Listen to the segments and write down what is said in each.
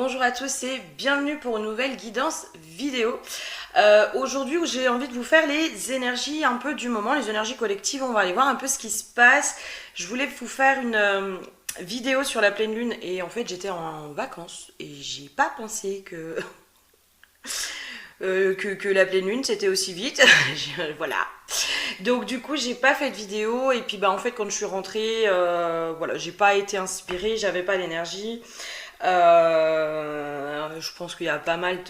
bonjour à tous et bienvenue pour une nouvelle guidance vidéo. Aujourd'hui où j'ai envie de vous faire les énergies un peu du moment, les énergies collectives, on va aller voir un peu ce qui se passe. Je voulais vous faire une vidéo sur la pleine lune et en fait j'étais en vacances et j'ai pas pensé que la pleine lune c'était aussi vite. Voilà. Donc du coup j'ai pas fait de vidéo et puis bah en fait quand je suis rentrée, voilà, j'ai pas été inspirée, j'avais pas l'énergie. Je pense qu'il y a pas mal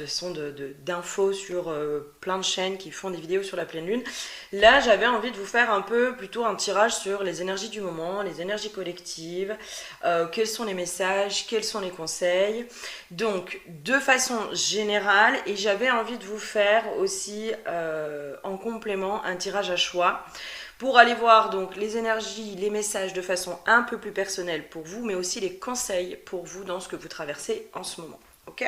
d'infos sur plein de chaînes qui font des vidéos sur la pleine lune. Là, j'avais envie de vous faire un peu plutôt un tirage sur les énergies du moment, les énergies collectives, quels sont les messages, quels sont les conseils. Donc, de façon générale, et j'avais envie de vous faire aussi en complément un tirage à choix pour aller voir donc les énergies, les messages de façon un peu plus personnelle pour vous, mais aussi les conseils pour vous dans ce que vous traversez en ce moment. Ok ?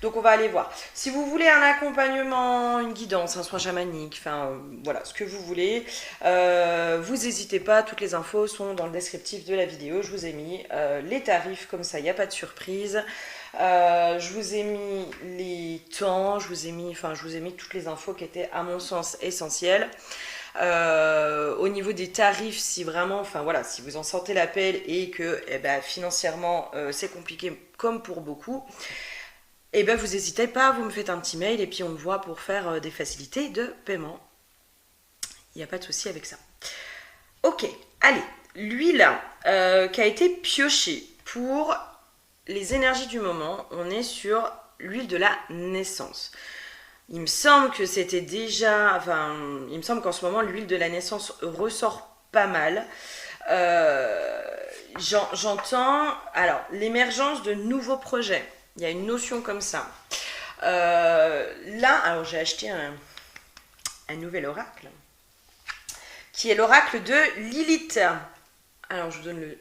Donc on va aller voir. Si vous voulez un accompagnement, une guidance, un soin chamanique, enfin voilà, ce que vous voulez, vous n'hésitez pas, toutes les infos sont dans le descriptif de la vidéo. Je vous ai mis les tarifs, comme ça il n'y a pas de surprise. Je vous ai mis les temps, je vous ai mis toutes les infos qui étaient à mon sens essentielles. Au niveau des tarifs, si vraiment, enfin voilà, si vous en sentez l'appel et que financièrement c'est compliqué comme pour beaucoup, vous n'hésitez pas, vous me faites un petit mail et puis on voit pour faire des facilités de paiement. Il n'y a pas de souci avec ça. Ok, allez, l'huile qui a été piochée pour les énergies du moment, on est sur l'huile de la naissance. Il me semble que c'était déjà... Enfin, il me semble qu'en ce moment, l'huile de la naissance ressort pas mal. J'entends... Alors, l'émergence de nouveaux projets. Il y a une notion comme ça. Là, alors j'ai acheté un nouvel oracle, qui est l'oracle de Lilith. Alors, je vous donne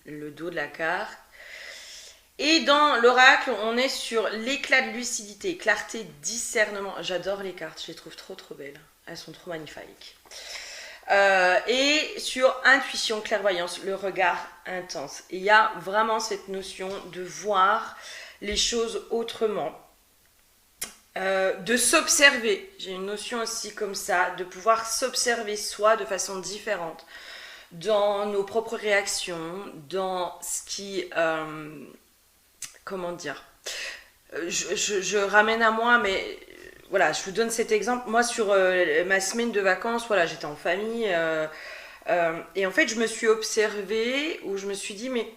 le dos de la carte. Et dans l'oracle, on est sur l'éclat de lucidité, clarté, discernement. J'adore les cartes, je les trouve trop belles. Elles sont trop magnifiques. Et sur intuition, clairvoyance, le regard intense. Et il y a vraiment cette notion de voir les choses autrement. De s'observer. J'ai une notion aussi comme ça, de pouvoir s'observer soi de façon différente. Dans nos propres réactions, dans ce qui... comment dire, je ramène à moi, mais voilà, je vous donne cet exemple. Moi, sur ma semaine de vacances, voilà, j'étais en famille et en fait, je me suis observée où je me suis dit, mais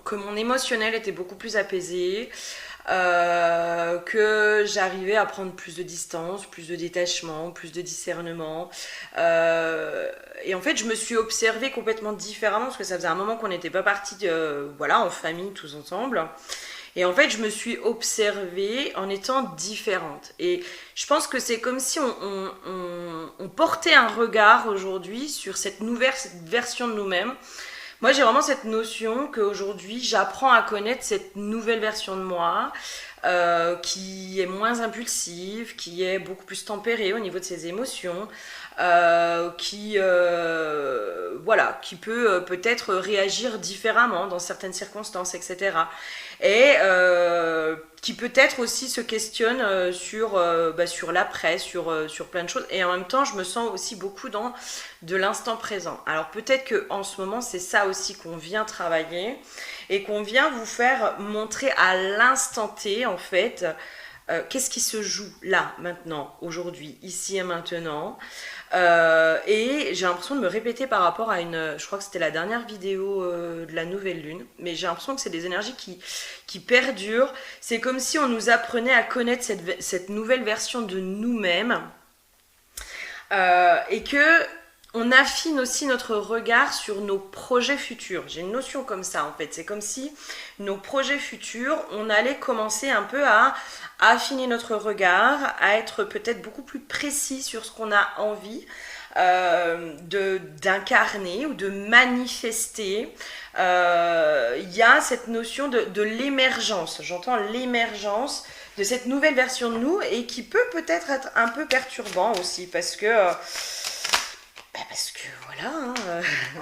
que mon émotionnel était beaucoup plus apaisé, que j'arrivais à prendre plus de distance, plus de détachement, plus de discernement. Et en fait, je me suis observée complètement différemment parce que ça faisait un moment qu'on n'était pas partis voilà, en famille tous ensemble. Et en fait, je me suis observée en étant différente. Et je pense que c'est comme si on portait un regard aujourd'hui sur cette nouvelle version de nous-mêmes. Moi, j'ai vraiment cette notion qu'aujourd'hui, j'apprends à connaître cette nouvelle version de moi qui est moins impulsive, qui est beaucoup plus tempérée au niveau de ses émotions, qui peut peut-être réagir différemment dans certaines circonstances, etc. Et qui peut-être aussi se questionne sur l'après, sur plein de choses. Et en même temps, je me sens aussi beaucoup dans de l'instant présent. Alors peut-être qu'en ce moment, c'est ça aussi qu'on vient travailler et qu'on vient vous faire montrer à l'instant T, en fait, qu'est-ce qui se joue là, maintenant, aujourd'hui, ici et maintenant. Et j'ai l'impression de me répéter par rapport à je crois que c'était la dernière vidéo de la nouvelle lune, mais j'ai l'impression que c'est des énergies qui perdurent. C'est comme si on nous apprenait à connaître cette nouvelle version de nous-mêmes et que on affine aussi notre regard sur nos projets futurs. J'ai une notion comme ça en fait. C'est comme si nos projets futurs, on allait commencer un peu à affiner notre regard, à être peut-être beaucoup plus précis sur ce qu'on a envie d'incarner ou de manifester. Il y a cette notion de l'émergence. J'entends l'émergence de cette nouvelle version de nous et qui peut peut-être être un peu perturbant aussi parce que voilà,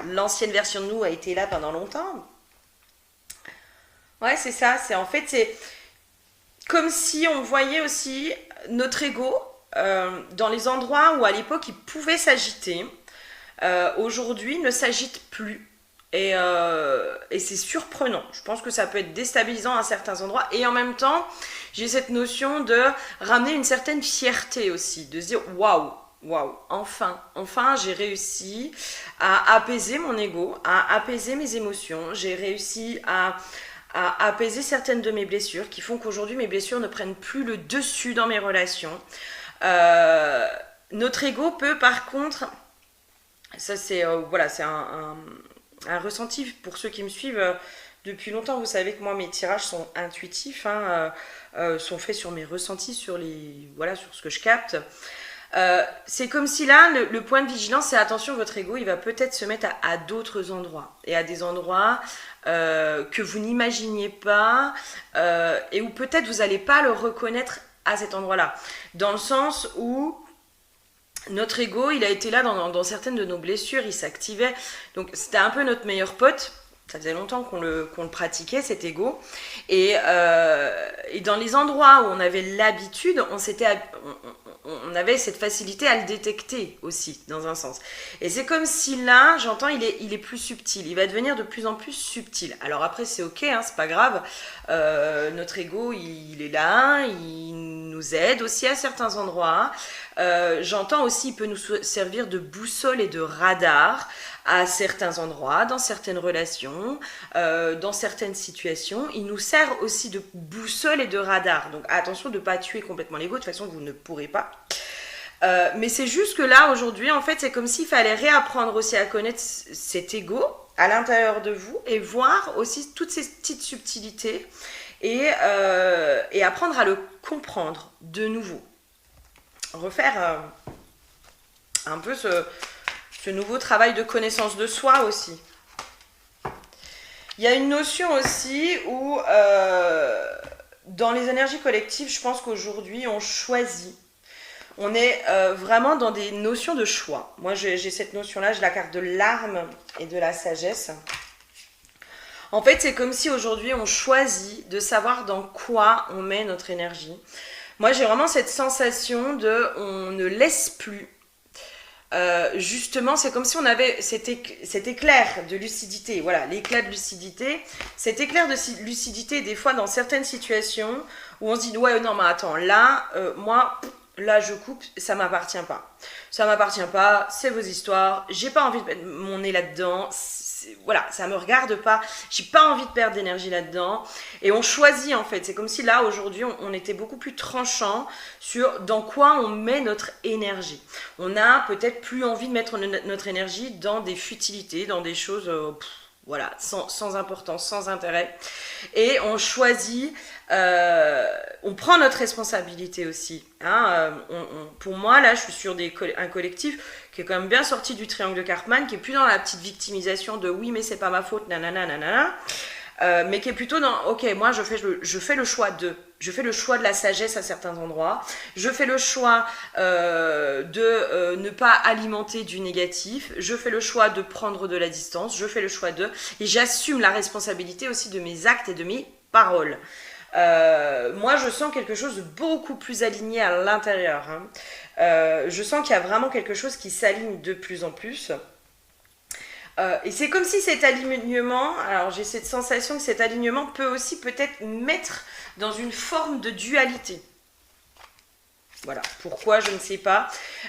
l'ancienne version de nous a été là pendant longtemps. Ouais, c'est ça. C'est comme si on voyait aussi notre ego dans les endroits où à l'époque il pouvait s'agiter. Aujourd'hui, ne s'agite plus. Et c'est surprenant. Je pense que ça peut être déstabilisant à certains endroits. Et en même temps, j'ai cette notion de ramener une certaine fierté aussi, de se dire waouh, waouh, enfin, j'ai réussi à apaiser mon ego, à apaiser mes émotions. J'ai réussi à apaiser certaines de mes blessures qui font qu'aujourd'hui mes blessures ne prennent plus le dessus dans mes relations. Euh, Notre ego peut par contre, ça c'est voilà, c'est un ressenti pour ceux qui me suivent depuis longtemps. Vous savez que moi mes tirages sont intuitifs, hein, sont faits sur mes ressentis, sur voilà, sur ce que je capte. C'est comme si là, le point de vigilance, c'est attention, votre ego, il va peut-être se mettre à d'autres endroits. Et à des endroits que vous n'imaginiez pas, et où peut-être vous n'allez pas le reconnaître à cet endroit-là. Dans le sens où notre ego, il a été là dans certaines de nos blessures, il s'activait. Donc c'était un peu notre meilleur pote. Ça faisait longtemps qu'on le pratiquait, cet ego. Et dans les endroits où on avait l'habitude, on avait cette facilité à le détecter aussi, dans un sens. Et c'est comme si là, j'entends, il est plus subtil. Il va devenir de plus en plus subtil. Alors après, c'est ok, hein, c'est pas grave. Notre ego, il est là, il nous aide aussi à certains endroits. J'entends aussi, il peut nous servir de boussole et de radar à certains endroits, dans certaines relations, dans certaines situations. Il nous sert aussi de boussole et de radar. Donc attention de ne pas tuer complètement l'ego, de toute façon vous ne pourrez pas. Mais c'est juste que là, aujourd'hui, en fait, c'est comme s'il fallait réapprendre aussi à connaître cet ego à l'intérieur de vous et voir aussi toutes ces petites subtilités et apprendre à le comprendre de nouveau. Refaire un peu ce nouveau travail de connaissance de soi aussi. Il y a une notion aussi où dans les énergies collectives, je pense qu'aujourd'hui on choisit. On est vraiment dans des notions de choix. Moi j'ai cette notion-là, j'ai la carte de l'arme et de la sagesse. En fait, c'est comme si aujourd'hui on choisit de savoir dans quoi on met notre énergie. Moi j'ai vraiment cette sensation on ne laisse plus. Justement, c'est comme si on avait cet éclair de lucidité, voilà, l'éclat de lucidité, cet éclair de lucidité des fois dans certaines situations où on se dit ouais non mais attends là, moi là je coupe, ça m'appartient pas, c'est vos histoires, j'ai pas envie de mettre mon nez là-dedans, voilà, ça me regarde pas, j'ai pas envie de perdre d'énergie là-dedans, et on choisit en fait, c'est comme si là aujourd'hui on était beaucoup plus tranchant sur dans quoi on met notre énergie. On a peut-être plus envie de mettre notre énergie dans des futilités, dans des choses voilà, sans importance, sans intérêt, et on choisit, on prend notre responsabilité aussi, hein, pour moi là je suis sur un collectif qui est quand même bien sorti du triangle de Karpman, qui est plus dans la petite victimisation de oui mais c'est pas ma faute, nanana, nanana, mais qui est plutôt dans ok, moi je fais le choix de la sagesse à certains endroits, je fais le choix de ne pas alimenter du négatif, je fais le choix de prendre de la distance, et j'assume la responsabilité aussi de mes actes et de mes paroles. Moi je sens quelque chose de beaucoup plus aligné à l'intérieur, hein. Je sens qu'il y a vraiment quelque chose qui s'aligne de plus en plus. Et c'est comme si cet alignement, alors j'ai cette sensation que cet alignement peut aussi peut-être mettre dans une forme de dualité. Voilà, pourquoi je ne sais pas.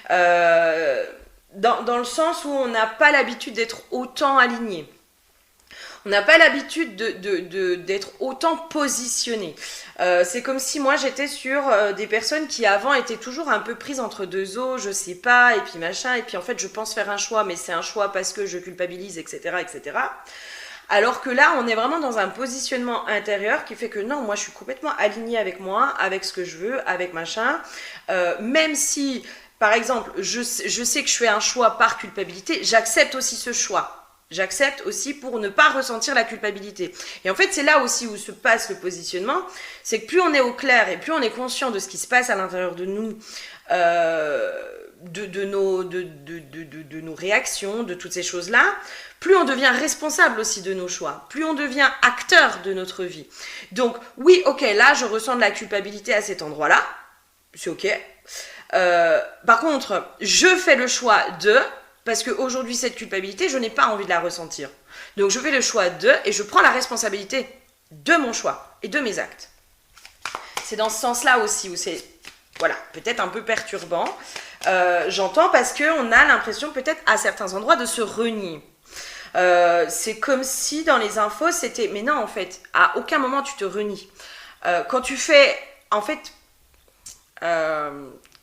Dans le sens où on n'a pas l'habitude d'être autant aligné. On n'a pas l'habitude d'être autant positionné. C'est comme si moi j'étais sur des personnes qui avant étaient toujours un peu prises entre deux eaux, je sais pas, et puis machin, et puis en fait je pense faire un choix, mais c'est un choix parce que je culpabilise, etc., etc. Alors que là, on est vraiment dans un positionnement intérieur qui fait que non, moi je suis complètement alignée avec moi, avec ce que je veux, avec machin, même si, par exemple, je sais que je fais un choix par culpabilité, j'accepte aussi ce choix. J'accepte aussi pour ne pas ressentir la culpabilité. Et en fait, c'est là aussi où se passe le positionnement. C'est que plus on est au clair et plus on est conscient de ce qui se passe à l'intérieur de nous, de nos réactions, de toutes ces choses-là, plus on devient responsable aussi de nos choix, plus on devient acteur de notre vie. Donc oui, ok, là je ressens de la culpabilité à cet endroit-là, c'est ok. Par contre, je fais le choix de, parce qu'aujourd'hui cette culpabilité, je n'ai pas envie de la ressentir. Donc je fais le choix de, et je prends la responsabilité de mon choix et de mes actes. C'est dans ce sens-là aussi où c'est, voilà, peut-être un peu perturbant. J'entends parce qu'on a l'impression peut-être à certains endroits de se renier. C'est comme si dans les infos c'était, mais non en fait, à aucun moment tu te renies. Quand tu fais, en fait,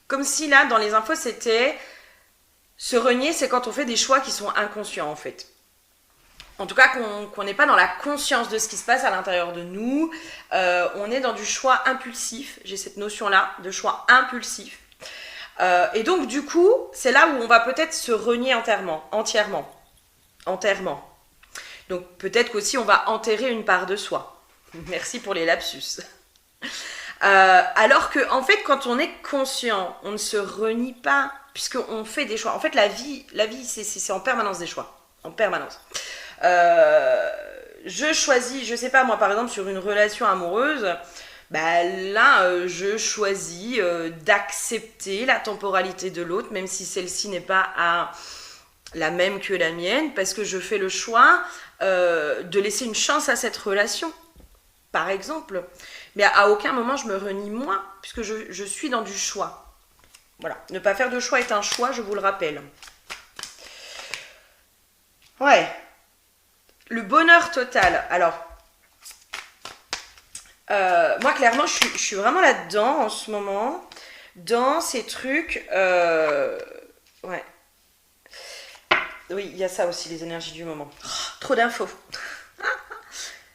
comme si là dans les infos c'était, se renier c'est quand on fait des choix qui sont inconscients en fait. En tout cas, qu'on n'est pas dans la conscience de ce qui se passe à l'intérieur de nous. On est dans du choix impulsif. J'ai cette notion-là de choix impulsif. Et donc, du coup, c'est là où on va peut-être se renier entièrement. Donc, peut-être qu'aussi, on va enterrer une part de soi. Merci pour les lapsus. Alors que, en fait, quand on est conscient, on ne se renie pas, puisqu'on fait des choix. En fait, la vie c'est en permanence des choix. En permanence. Je choisis, je sais pas moi par exemple sur une relation amoureuse, bah là je choisis d'accepter la temporalité de l'autre même si celle-ci n'est pas la même que la mienne parce que je fais le choix de laisser une chance à cette relation par exemple, mais à aucun moment je me renie moi puisque je suis dans du choix. Voilà, ne pas faire de choix est un choix, je vous le rappelle. Ouais. Le bonheur total. Alors, moi, clairement, je suis vraiment là-dedans en ce moment. Dans ces trucs... ouais. Oui, il y a ça aussi, les énergies du moment. Oh, trop d'infos.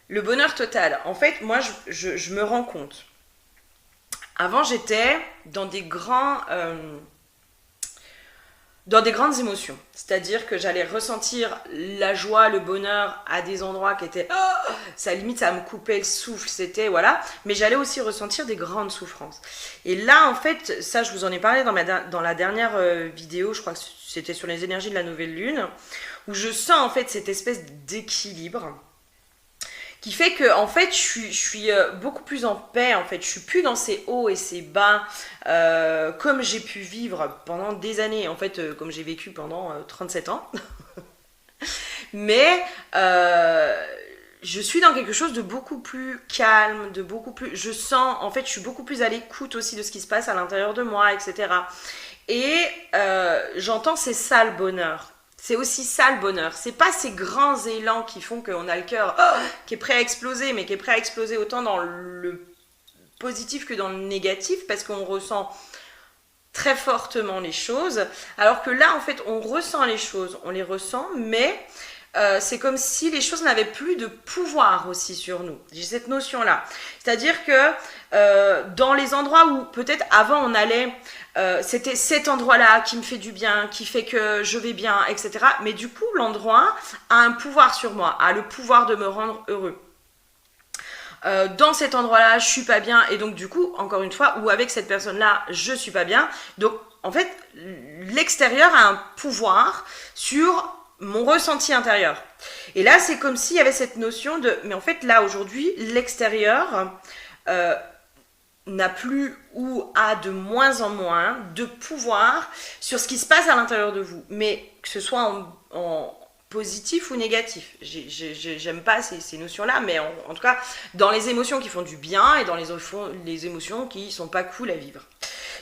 Le bonheur total. En fait, moi, je me rends compte. Avant, j'étais dans des grandes émotions. C'est-à-dire que j'allais ressentir la joie, le bonheur à des endroits qui étaient... Oh, ça limite, ça me coupait le souffle, c'était... Voilà. Mais j'allais aussi ressentir des grandes souffrances. Et là, en fait, ça, je vous en ai parlé dans la dernière vidéo, je crois que c'était sur les énergies de la nouvelle lune, où je sens, en fait, cette espèce d'équilibre qui fait que en fait je suis beaucoup plus en paix en fait, je suis plus dans ces hauts et ces bas comme j'ai pu vivre pendant des années en fait, comme j'ai vécu pendant 37 ans mais je suis dans quelque chose de beaucoup plus calme, de beaucoup plus, je sens en fait je suis beaucoup plus à l'écoute aussi de ce qui se passe à l'intérieur de moi, etc. Et j'entends c'est ça le bonheur. C'est aussi ça le bonheur. C'est pas ces grands élans qui font qu'on a le cœur qui est prêt à exploser, mais qui est prêt à exploser autant dans le positif que dans le négatif, parce qu'on ressent très fortement les choses. Alors que là, en fait, on ressent les choses, on les ressent, mais c'est comme si les choses n'avaient plus de pouvoir aussi sur nous. J'ai cette notion-là. C'est-à-dire que dans les endroits où peut-être avant on allait... c'était cet endroit-là qui me fait du bien, qui fait que je vais bien, etc. Mais du coup, l'endroit a un pouvoir sur moi, a le pouvoir de me rendre heureux. Dans cet endroit-là, je suis pas bien, et donc du coup, encore une fois, ou avec cette personne-là, je suis pas bien. Donc, en fait, l'extérieur a un pouvoir sur mon ressenti intérieur. Et là, c'est comme s'il y avait cette notion de... Mais en fait, là, aujourd'hui, l'extérieur... n'a plus ou a de moins en moins de pouvoir sur ce qui se passe à l'intérieur de vous, mais que ce soit en positif ou négatif. J'aime pas ces notions-là, mais en tout cas, dans les émotions qui font du bien et dans les émotions qui sont pas cool à vivre.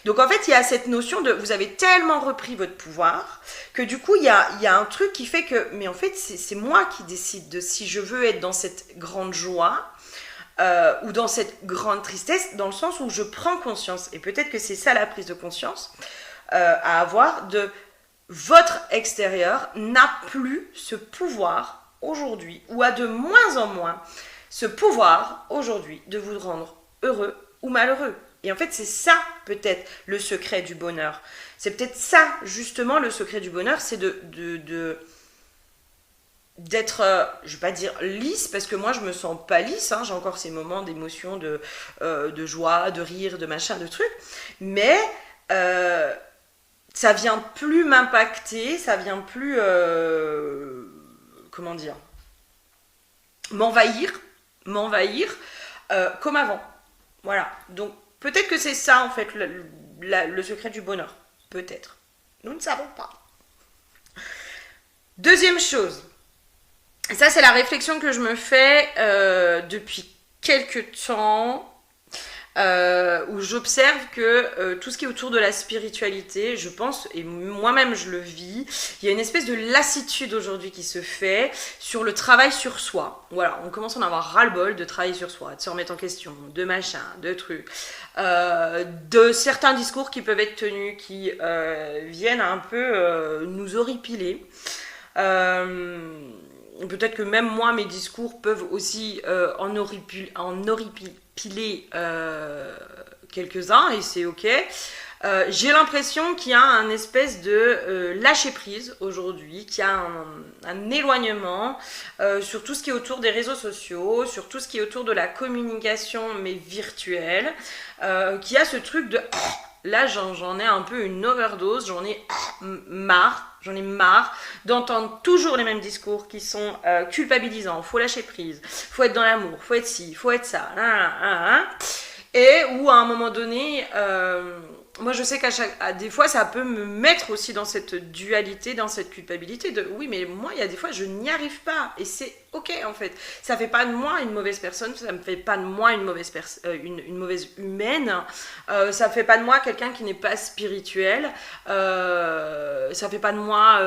Donc en fait, il y a cette notion de vous avez tellement repris votre pouvoir que du coup, il y a un truc qui fait que, mais en fait, c'est moi qui décide de si je veux être dans cette grande joie ou dans cette grande tristesse, dans le sens où je prends conscience, et peut-être que c'est ça la prise de conscience à avoir, de votre extérieur n'a plus ce pouvoir aujourd'hui, ou a de moins en moins ce pouvoir aujourd'hui de vous rendre heureux ou malheureux. Et en fait, c'est ça peut-être le secret du bonheur. C'est peut-être ça justement le secret du bonheur, c'est d'être, je vais pas dire lisse, parce que moi je me sens pas lisse, hein, j'ai encore ces moments d'émotion, de joie, de rire, de machin, de trucs, mais ça vient plus m'impacter, ça vient plus, comment dire, m'envahir comme avant. Voilà. Donc peut-être que c'est ça en fait le secret du bonheur. Peut-être. Nous ne savons pas. Deuxième chose. Et ça c'est la réflexion que je me fais depuis quelques temps. Où j'observe que tout ce qui est autour de la spiritualité, je pense, et moi-même je le vis, il y a une espèce de lassitude aujourd'hui qui se fait sur le travail sur soi. Voilà, on commence à en avoir ras-le-bol de travailler sur soi, de se remettre en question, de machin, de trucs, de certains discours qui peuvent être tenus, qui viennent un peu nous horripiler. Peut-être que même moi, mes discours peuvent aussi en horripiler quelques-uns, et c'est ok. J'ai l'impression qu'il y a un espèce de lâcher prise aujourd'hui, qu'il y a un éloignement sur tout ce qui est autour des réseaux sociaux, sur tout ce qui est autour de la communication mais virtuelle, qu'il y a ce truc de là j'en ai un peu une overdose, j'en ai marre d'entendre toujours les mêmes discours qui sont culpabilisants, faut lâcher prise, faut être dans l'amour, faut être ci, faut être ça, et où à un moment donné, moi je sais qu'à des fois ça peut me mettre aussi dans cette dualité, dans cette culpabilité de oui mais moi il y a des fois je n'y arrive pas et c'est ok en fait, ça fait pas de moi une mauvaise personne, ça me fait pas de moi une mauvaise une mauvaise humaine, ça fait pas de moi quelqu'un qui n'est pas spirituel, ça fait pas de moi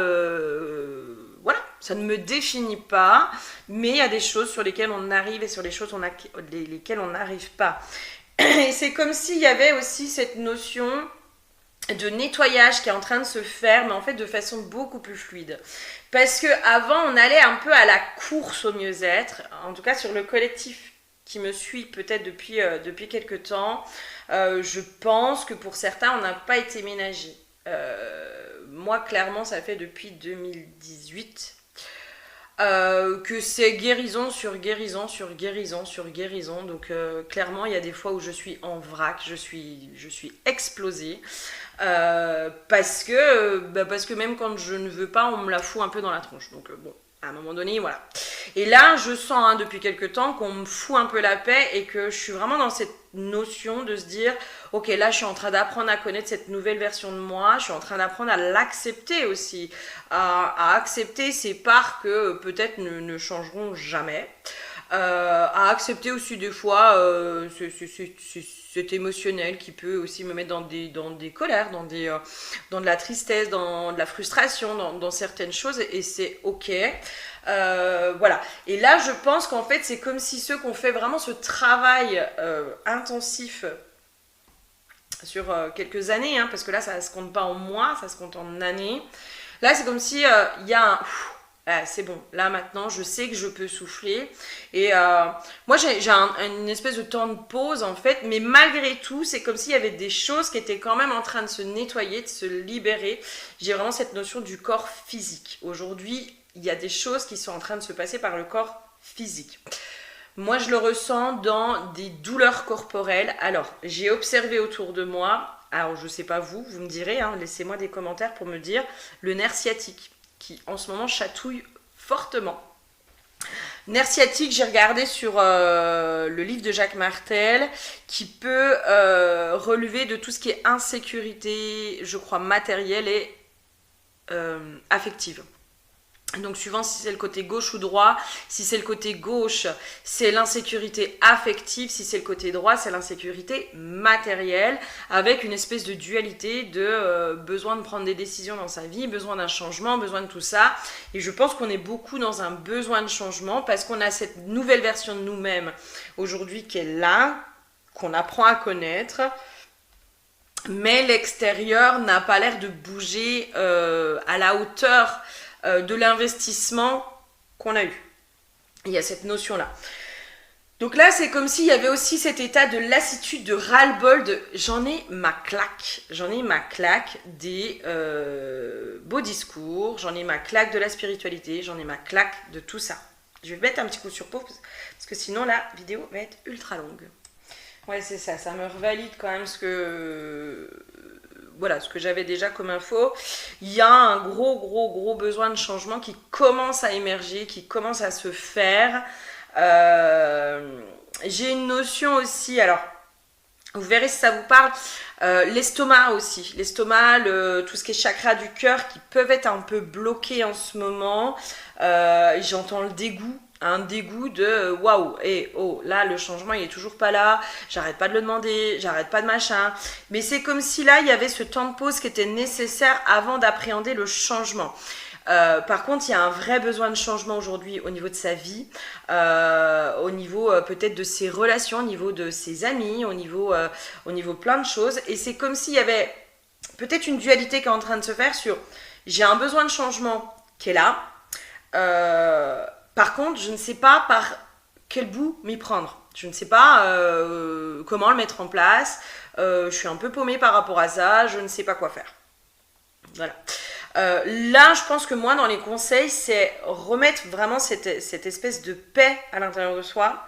voilà, ça ne me définit pas, mais il y a des choses sur lesquelles on arrive et sur les choses lesquelles on n'arrive pas. Et c'est comme s'il y avait aussi cette notion de nettoyage qui est en train de se faire, mais en fait de façon beaucoup plus fluide. Parce qu'avant, on allait un peu à la course au mieux-être, en tout cas sur le collectif qui me suit peut-être depuis quelques temps, je pense que pour certains, on n'a pas été ménagés. Moi, clairement, ça fait depuis 2018 que c'est guérison sur guérison sur guérison sur guérison. Donc clairement il y a des fois où je suis en vrac, je suis explosée parce que même quand je ne veux pas on me la fout un peu dans la tronche. Donc bon, à un moment donné voilà. Et là je sens depuis quelques temps qu'on me fout un peu la paix et que je suis vraiment dans cette notion de se dire ok là je suis en train d'apprendre à connaître cette nouvelle version de moi, je suis en train d'apprendre à l'accepter aussi, à accepter ces parts que peut-être ne changeront jamais, à accepter aussi des fois cet émotionnel qui peut aussi me mettre dans des colères, dans de la tristesse, dans de la frustration, dans certaines choses et c'est ok. Voilà. Et là, je pense qu'en fait, c'est comme si ceux qui ont fait vraiment ce travail intensif sur quelques années, parce que là, ça se compte pas en mois, ça se compte en années. Là, c'est comme si il y a un... c'est bon, là maintenant je sais que je peux souffler et moi j'ai une espèce de temps de pause en fait, mais malgré tout c'est comme s'il y avait des choses qui étaient quand même en train de se nettoyer, de se libérer. J'ai vraiment cette notion du corps physique. Aujourd'hui il y a des choses qui sont en train de se passer par le corps physique. Moi je le ressens dans des douleurs corporelles. Alors j'ai observé autour de moi, alors je sais pas vous me direz, laissez-moi des commentaires pour me dire, le nerf sciatique qui en ce moment chatouille fortement. Nerf sciatique, j'ai regardé sur le livre de Jacques Martel, qui peut relever de tout ce qui est insécurité, je crois, matérielle et affective. Donc suivant si c'est le côté gauche ou droit, si c'est le côté gauche, c'est l'insécurité affective, si c'est le côté droit, c'est l'insécurité matérielle, avec une espèce de dualité de besoin de prendre des décisions dans sa vie, besoin d'un changement, besoin de tout ça. Et je pense qu'on est beaucoup dans un besoin de changement parce qu'on a cette nouvelle version de nous-mêmes aujourd'hui qui est là, qu'on apprend à connaître. Mais l'extérieur n'a pas l'air de bouger à la hauteur de l'investissement qu'on a eu. Il y a cette notion-là. Donc là, c'est comme s'il y avait aussi cet état de lassitude, de ras-le-bol, de j'en ai ma claque des beaux discours, j'en ai ma claque de la spiritualité, j'en ai ma claque de tout ça. Je vais mettre un petit coup sur pause parce que sinon la vidéo va être ultra longue. Ouais, c'est ça, ça me revalide quand même ce que... voilà, ce que j'avais déjà comme info. Il y a un gros besoin de changement qui commence à émerger, qui commence à se faire. J'ai une notion aussi, alors vous verrez si ça vous parle, l'estomac aussi. L'estomac, tout ce qui est chakra du cœur qui peuvent être un peu bloqués en ce moment. J'entends le dégoût. Un dégoût de waouh, et oh, là le changement il est toujours pas là, j'arrête pas de le demander, j'arrête pas de machin. Mais c'est comme si là il y avait ce temps de pause qui était nécessaire avant d'appréhender le changement. Par contre, il y a un vrai besoin de changement aujourd'hui au niveau de sa vie, au niveau peut-être de ses relations, au niveau de ses amis, au niveau plein de choses. Et c'est comme s'il y avait peut-être une dualité qui est en train de se faire sur j'ai un besoin de changement qui est là. Par contre, je ne sais pas par quel bout m'y prendre. Je ne sais pas comment le mettre en place. Je suis un peu paumée par rapport à ça. Je ne sais pas quoi faire. Voilà. Là, je pense que moi, dans les conseils, c'est remettre vraiment cette espèce de paix à l'intérieur de soi.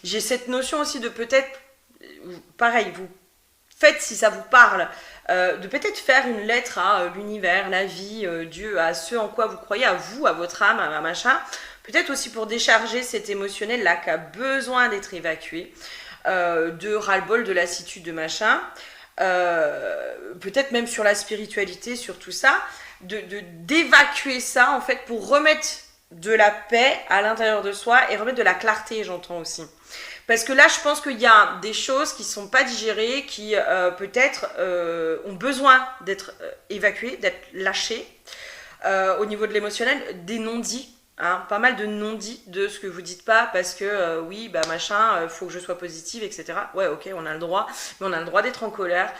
J'ai cette notion aussi de peut-être, pareil, vous faites si ça vous parle, de peut-être faire une lettre à l'univers, la vie, Dieu, à ce en quoi vous croyez, à vous, à votre âme, à machin. Peut-être aussi pour décharger cet émotionnel-là qui a besoin d'être évacué, de ras-le-bol, de lassitude, de machin. Peut-être même sur la spiritualité, sur tout ça, d'évacuer ça en fait pour remettre de la paix à l'intérieur de soi et remettre de la clarté, j'entends aussi. Parce que là, je pense qu'il y a des choses qui ne sont pas digérées, qui peut-être ont besoin d'être évacuées, d'être lâchées au niveau de l'émotionnel, des non-dits. Hein, pas mal de non-dits de ce que vous dites pas parce que oui, bah machin, faut que je sois positive, etc. Ouais, ok, on a le droit, mais on a le droit d'être en colère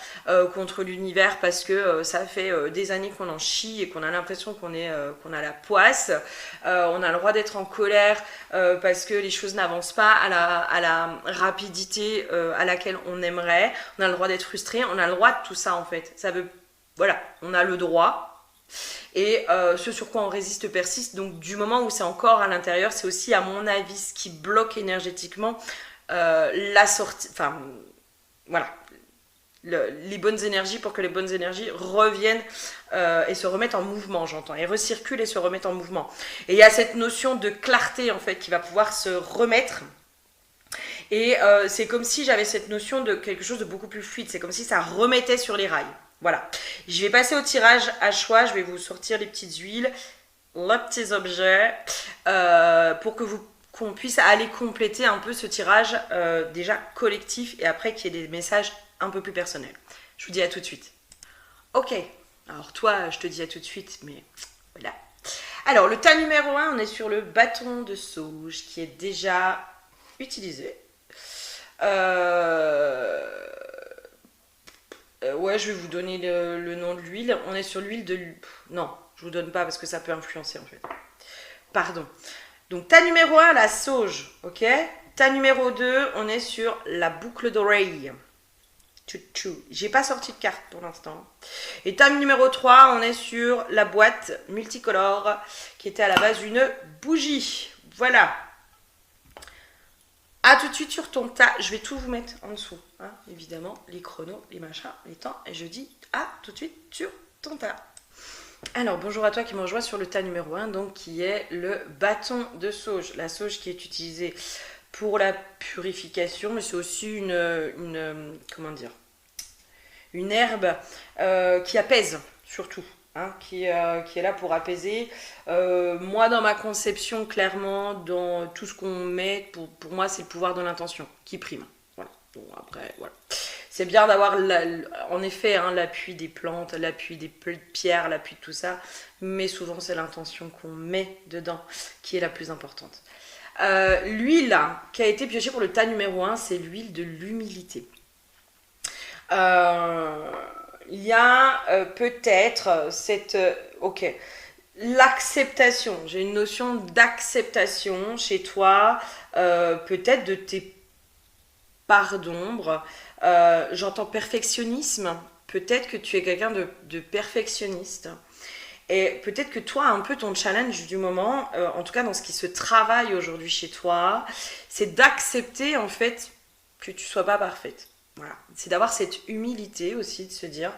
contre l'univers parce que ça fait des années qu'on en chie et qu'on a l'impression qu'on a la poisse. On a le droit d'être en colère parce que les choses n'avancent pas à la rapidité à laquelle on aimerait. On a le droit d'être frustré, on a le droit de tout ça en fait. Ça veut, voilà, on a le droit. Et ce sur quoi on résiste persiste. Donc du moment où c'est encore à l'intérieur, c'est aussi à mon avis ce qui bloque énergétiquement la sortie, enfin voilà, les bonnes énergies pour que les bonnes énergies reviennent et se remettent en mouvement, j'entends, et recirculent et se remettent en mouvement. Et il y a cette notion de clarté en fait qui va pouvoir se remettre. Et c'est comme si j'avais cette notion de quelque chose de beaucoup plus fluide, c'est comme si ça remettait sur les rails. Voilà, je vais passer au tirage à choix, je vais vous sortir les petites huiles, les petits objets, pour que qu'on puisse aller compléter un peu ce tirage déjà collectif et après qu'il y ait des messages un peu plus personnels. Je vous dis à tout de suite. Ok, alors toi je te dis à tout de suite, mais voilà. Alors le tas numéro 1, on est sur le bâton de sauge qui est déjà utilisé. Ouais, je vais vous donner le nom de l'huile. On est sur l'huile de... Non, je vous donne pas parce que ça peut influencer en fait. Pardon. Donc, tas numéro 1, la sauge. Ok. Tas numéro 2, on est sur la boucle d'oreille. J'ai pas sorti de carte pour l'instant. Et tas numéro 3, on est sur la boîte multicolore qui était à la base une bougie. Voilà. A tout de suite sur ton tas, je vais tout vous mettre en dessous, hein, évidemment, les chronos, les machins, les temps, et je dis à tout de suite sur ton tas. Alors, bonjour à toi qui me rejoint sur le tas numéro 1, donc qui est le bâton de sauge. La sauge qui est utilisée pour la purification, mais c'est aussi comment dire, une herbe qui apaise, surtout. Hein, qui est là pour apaiser. Moi, dans ma conception, clairement, dans tout ce qu'on met, pour moi, c'est le pouvoir de l'intention qui prime. Voilà. Bon, après, voilà. C'est bien d'avoir, en effet, hein, l'appui des plantes, l'appui des pierres, l'appui de tout ça, mais souvent, c'est l'intention qu'on met dedans qui est la plus importante. L'huile qui a été piochée pour le tas numéro 1, c'est l'huile de l'humilité. Il y a peut-être cette... ok, l'acceptation. J'ai une notion d'acceptation chez toi, peut-être de tes parts d'ombre. J'entends perfectionnisme. Peut-être que tu es quelqu'un de perfectionniste. Et peut-être que toi, un peu ton challenge du moment, en tout cas dans ce qui se travaille aujourd'hui chez toi, c'est d'accepter en fait que tu ne sois pas parfaite. Voilà. C'est d'avoir cette humilité aussi, de se dire,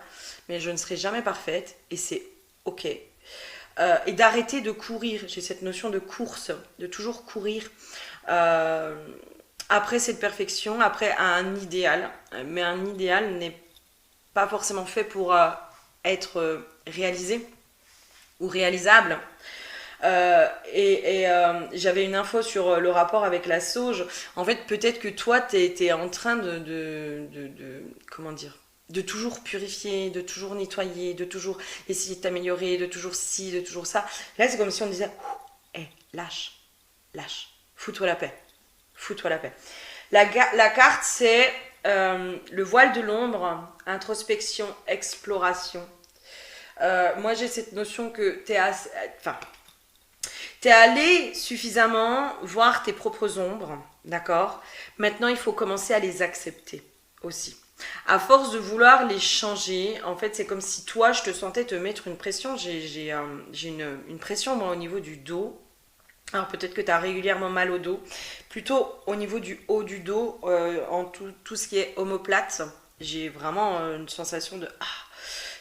mais je ne serai jamais parfaite et c'est ok. Et d'arrêter de courir. J'ai cette notion de course, de toujours courir euh, après cette perfection, après un idéal. Mais un idéal n'est pas forcément fait pour être réalisé ou réalisable. J'avais une info sur le rapport avec la sauge. En fait, peut-être que toi, t'es en train comment dire, de toujours purifier, de toujours nettoyer, de toujours essayer de t'améliorer, de toujours ci, de toujours ça. Là, c'est comme si on disait, hé, lâche, lâche, fous-toi la paix, fous-toi la paix. La carte, c'est le voile de l'ombre, introspection, exploration. Moi, j'ai cette notion que t'es allé suffisamment voir tes propres ombres, d'accord? Maintenant, il faut commencer à les accepter aussi. À force de vouloir les changer, en fait, c'est comme si toi, je te sentais te mettre une pression. J'ai une pression, moi, au niveau du dos. Alors peut-être que tu as régulièrement mal au dos. Plutôt au niveau du haut du dos, en tout ce qui est omoplate, j'ai vraiment une sensation de...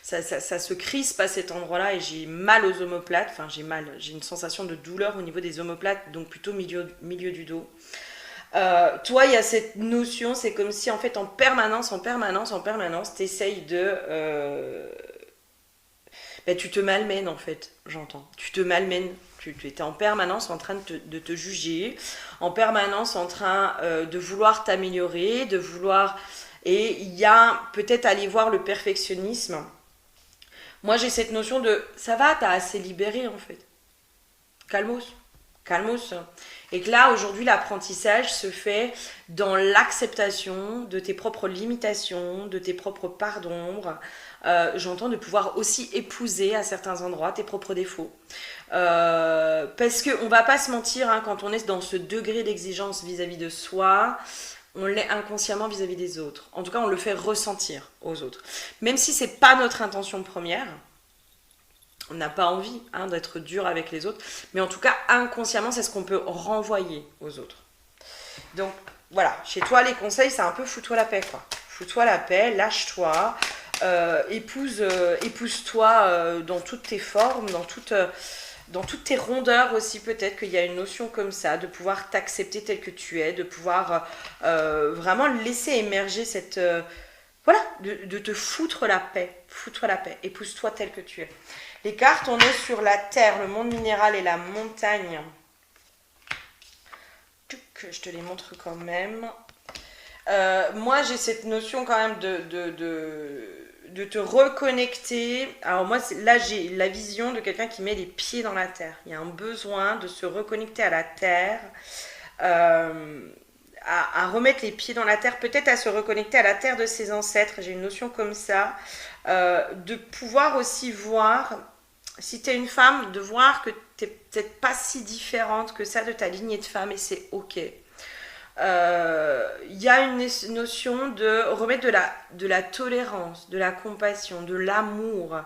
ça se crispe à cet endroit-là et j'ai mal aux omoplates. Enfin, j'ai une sensation de douleur au niveau des omoplates, donc plutôt milieu du dos. Toi, il y a cette notion, c'est comme si en fait en permanence, t'essayes tu te malmènes en fait, j'entends. Tu te malmènes. Tu étais en permanence en train de te juger, en permanence en train de vouloir t'améliorer, de vouloir... Et il y a peut-être aller voir le perfectionnisme. Moi, j'ai cette notion de ça va, t'as assez libéré en fait. Calmos, calmos. Et que là, aujourd'hui, l'apprentissage se fait dans l'acceptation de tes propres limitations, de tes propres parts d'ombre. J'entends de pouvoir aussi épouser à certains endroits tes propres défauts. Parce qu'on va pas se mentir, hein, quand on est dans ce degré d'exigence vis-à-vis de soi, on l'est inconsciemment vis-à-vis des autres. En tout cas, on le fait ressentir aux autres. Même si c'est pas notre intention première, on n'a pas envie d'être dur avec les autres, mais en tout cas, inconsciemment, c'est ce qu'on peut renvoyer aux autres. Donc, voilà, chez toi, les conseils, c'est un peu fous-toi la paix, quoi. Fous-toi la paix, lâche-toi, épouse-toi dans toutes tes formes, dans toutes tes rondeurs aussi. Peut-être qu'il y a une notion comme ça, de pouvoir t'accepter tel que tu es, de pouvoir vraiment laisser émerger cette... voilà, de te foutre la paix, fous-toi la paix, épouse-toi tel que tu es. Les cartes, on est sur la terre, le monde minéral et la montagne. Je te les montre quand même. Moi, j'ai cette notion quand même de te reconnecter. Alors moi, là, j'ai la vision de quelqu'un qui met les pieds dans la terre. Il y a un besoin de se reconnecter à la terre, à remettre les pieds dans la terre, peut-être à se reconnecter à la terre de ses ancêtres. J'ai une notion comme ça. De pouvoir aussi voir, si tu es une femme, de voir que tu n'es peut-être pas si différente que ça de ta lignée de femme et c'est ok. Y a une notion de remettre de la tolérance, de la compassion, de l'amour,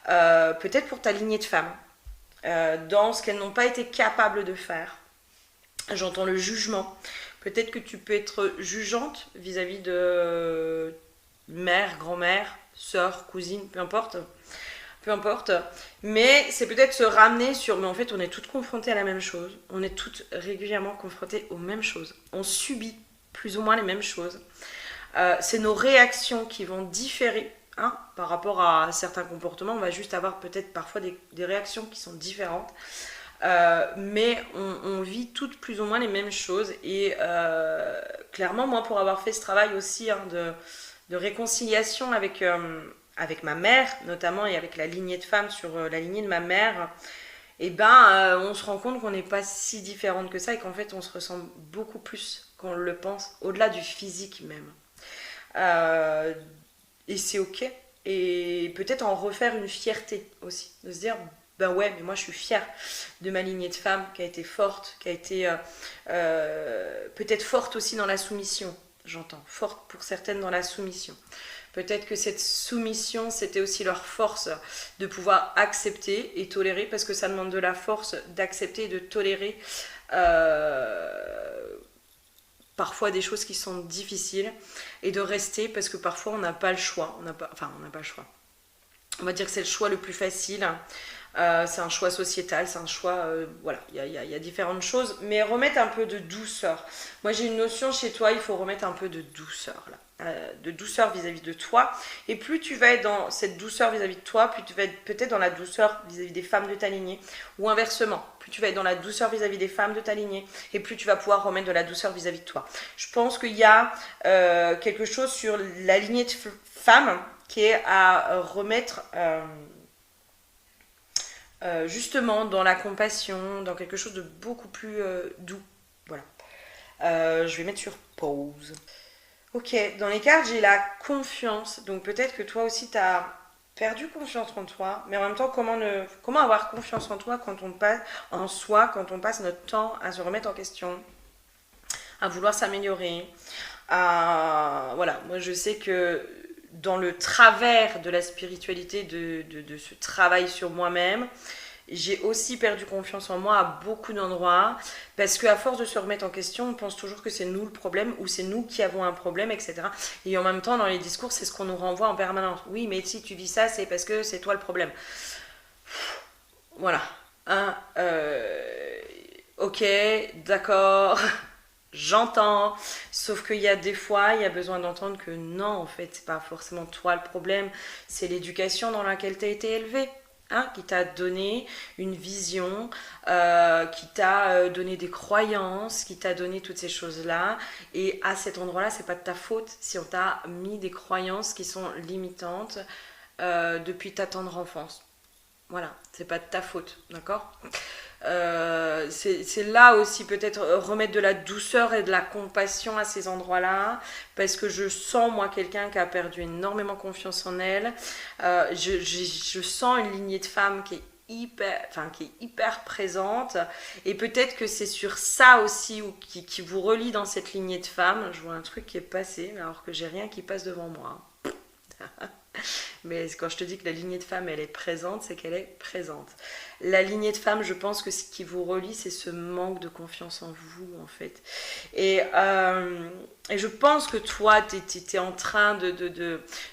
peut-être pour ta lignée de femmes, dans ce qu'elles n'ont pas été capables de faire. J'entends le jugement. Peut-être que tu peux être jugeante vis-à-vis de mère, grand-mère, sœur, cousine, peu importe. Peu importe. Mais c'est peut-être se ramener sur... Mais en fait, on est toutes confrontées à la même chose. On est toutes régulièrement confrontées aux mêmes choses. On subit plus ou moins les mêmes choses. C'est nos réactions qui vont différer par rapport à certains comportements. On va juste avoir peut-être parfois des réactions qui sont différentes. Mais on vit toutes plus ou moins les mêmes choses. Et clairement, moi, pour avoir fait ce travail aussi de réconciliation avec ma mère notamment et avec la lignée de femmes sur la lignée de ma mère, et on se rend compte qu'on n'est pas si différente que ça et qu'en fait on se ressemble beaucoup plus qu'on le pense, au-delà du physique même. Et c'est ok. Et peut-être en refaire une fierté aussi, de se dire ben ouais, mais moi je suis fière de ma lignée de femmes qui a été forte, qui a été peut-être forte aussi dans la soumission, j'entends, forte pour certaines dans la soumission. Peut-être que cette soumission, c'était aussi leur force de pouvoir accepter et tolérer, parce que ça demande de la force d'accepter et de tolérer parfois des choses qui sont difficiles et de rester parce que parfois on n'a pas le choix. On n'a pas le choix. On va dire que c'est le choix le plus facile. C'est un choix sociétal, c'est un choix, voilà, il y a différentes choses, mais remettre un peu de douceur. Moi j'ai une notion chez toi, il faut remettre un peu de douceur là, de douceur vis-à-vis de toi, et plus tu vas être dans cette douceur vis-à-vis de toi, plus tu vas être peut-être dans la douceur vis-à-vis des femmes de ta lignée, ou inversement, plus tu vas être dans la douceur vis-à-vis des femmes de ta lignée, et plus tu vas pouvoir remettre de la douceur vis-à-vis de toi. Je pense qu'il y a quelque chose sur la lignée de femmes qui est à remettre... justement dans la compassion, dans quelque chose de beaucoup plus doux. Voilà. Je vais mettre sur pause. Ok, dans les cartes, j'ai la confiance. Donc peut-être que toi aussi, tu as perdu confiance en toi. Mais en même temps, comment avoir confiance en toi quand on passe en soi, quand on passe notre temps à se remettre en question, à vouloir s'améliorer. Voilà, moi je sais que dans le travers de la spiritualité, de ce travail sur moi-même, j'ai aussi perdu confiance en moi à beaucoup d'endroits, parce qu'à force de se remettre en question, on pense toujours que c'est nous le problème, ou c'est nous qui avons un problème, etc. Et en même temps, dans les discours, c'est ce qu'on nous renvoie en permanence. Oui, mais si tu vis ça, c'est parce que c'est toi le problème. Voilà. Hein, ok, d'accord, j'entends, sauf qu'il y a des fois, il y a besoin d'entendre que non, en fait, c'est pas forcément toi le problème, c'est l'éducation dans laquelle tu as été élevé. Hein, qui t'a donné une vision, qui t'a donné des croyances, qui t'a donné toutes ces choses-là. Et à cet endroit-là, c'est pas de ta faute si on t'a mis des croyances qui sont limitantes depuis ta tendre enfance. Voilà, c'est pas de ta faute, d'accord? C'est là aussi peut-être remettre de la douceur et de la compassion à ces endroits-là, parce que je sens moi quelqu'un qui a perdu énormément confiance en elle. Je sens une lignée de femmes qui est hyper présente, et peut-être que c'est sur ça aussi qui vous relie dans cette lignée de femmes. Je vois un truc qui est passé alors que j'ai rien qui passe devant moi. Mais quand je te dis que la lignée de femmes elle est présente, c'est qu'elle est présente. La lignée de femmes, je pense que ce qui vous relie, c'est ce manque de confiance en vous, en fait. Et je pense que toi, t'es en train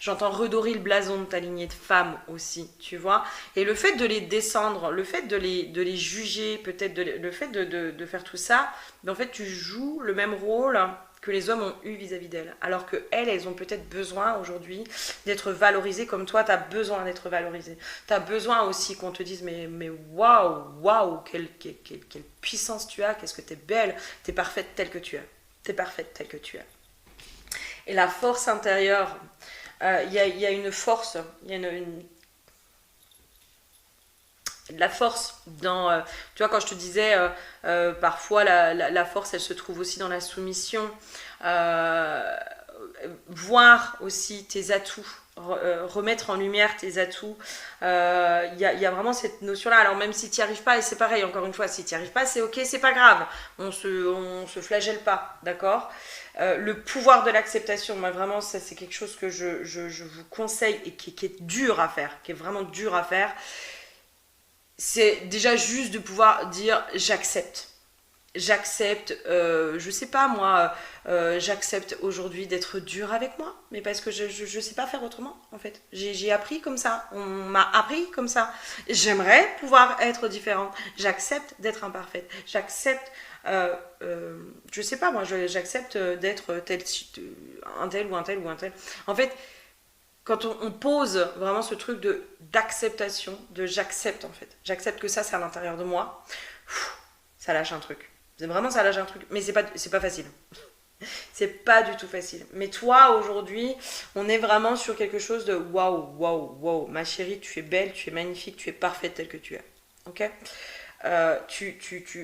j'entends redorer le blason de ta lignée de femmes aussi, tu vois. Et le fait de les descendre, le fait de les juger, peut-être le fait de faire tout ça, en fait, tu joues le même rôle que les hommes ont eu vis-à-vis d'elles. Alors que elles ont peut-être besoin aujourd'hui d'être valorisées comme toi, tu as besoin d'être valorisée. Tu as besoin aussi qu'on te dise mais waouh, quelle puissance tu as, qu'est-ce que tu es belle, tu es parfaite telle que tu es. Tu es parfaite telle que tu es. Et la force intérieure, il y a une force, il y a de la force dans tu vois, quand je te disais parfois la force elle se trouve aussi dans la soumission, voir aussi tes atouts, remettre en lumière tes atouts. Il y a vraiment cette notion là. Alors même si tu n'y arrives pas, et c'est pareil encore une fois, si tu n'y arrives pas c'est ok, c'est pas grave, on se flagelle pas, d'accord. Le pouvoir de l'acceptation, moi vraiment ça c'est quelque chose que je vous conseille, et qui est dur à faire, qui est vraiment dur à faire. C'est déjà juste de pouvoir dire j'accepte. J'accepte, je sais pas moi, j'accepte aujourd'hui d'être dur avec moi, mais parce que je sais pas faire autrement en fait. J'ai appris comme ça, on m'a appris comme ça. J'aimerais pouvoir être différente. J'accepte d'être imparfaite. J'accepte, je sais pas moi, j'accepte d'être un tel ou un tel ou un tel. En fait, quand on pose vraiment ce truc d'acceptation, de j'accepte en fait. J'accepte que ça c'est à l'intérieur de moi. Ça lâche un truc. Vraiment ça lâche un truc. Mais c'est pas facile. C'est pas du tout facile. Mais toi aujourd'hui, on est vraiment sur quelque chose de waouh. Ma chérie, tu es belle, tu es magnifique, tu es parfaite telle que tu es. Ok,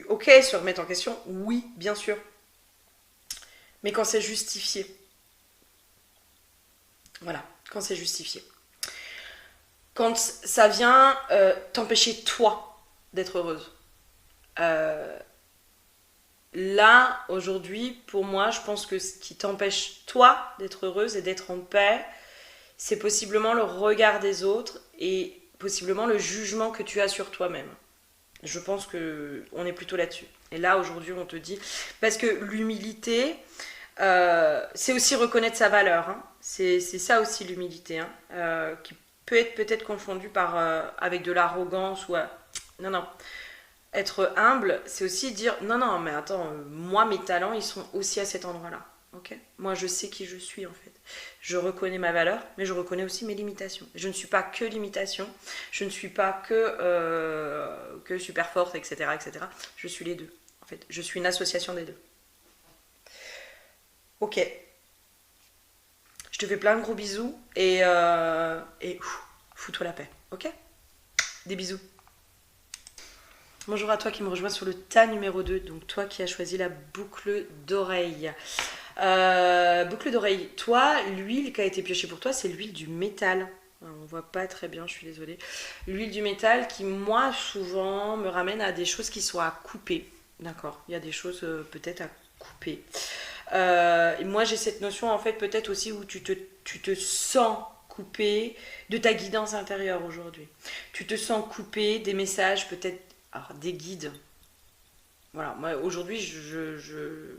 ok, se remettre en question, oui, bien sûr. Mais quand c'est justifié. Voilà. Quand c'est justifié. Quand ça vient t'empêcher toi d'être heureuse. Là, aujourd'hui, pour moi, je pense que ce qui t'empêche toi d'être heureuse et d'être en paix, c'est possiblement le regard des autres et possiblement le jugement que tu as sur toi-même. Je pense qu'on est plutôt là-dessus. Et là, aujourd'hui, on te dit... Parce que l'humilité, c'est aussi reconnaître sa valeur. Hein. C'est ça aussi l'humilité, hein, qui peut être peut-être confondue avec de l'arrogance ou... Non, non. Être humble, c'est aussi dire, non, non, mais attends, moi, mes talents, ils sont aussi à cet endroit-là. Ok. Moi, je sais qui je suis, en fait. Je reconnais ma valeur, mais je reconnais aussi mes limitations. Je ne suis pas que limitation, je ne suis pas que super forte, etc., etc. Je suis les deux. En fait, je suis une association des deux. Ok. Je te fais plein de gros bisous et fous-toi la paix. Ok. Des bisous. Bonjour à toi qui me rejoins sur le tas numéro 2, donc toi qui as choisi la boucle d'oreille. Boucle d'oreille, toi, l'huile qui a été piochée pour toi, c'est l'huile du métal. On voit pas très bien, je suis désolée. L'huile du métal qui, moi, souvent, me ramène à des choses qui sont à couper. D'accord, il y a des choses peut-être à couper. Et moi, j'ai cette notion, en fait, peut-être aussi où tu te sens coupé de ta guidance intérieure aujourd'hui. Tu te sens coupé des messages, peut-être, alors, des guides. Voilà, moi, aujourd'hui, je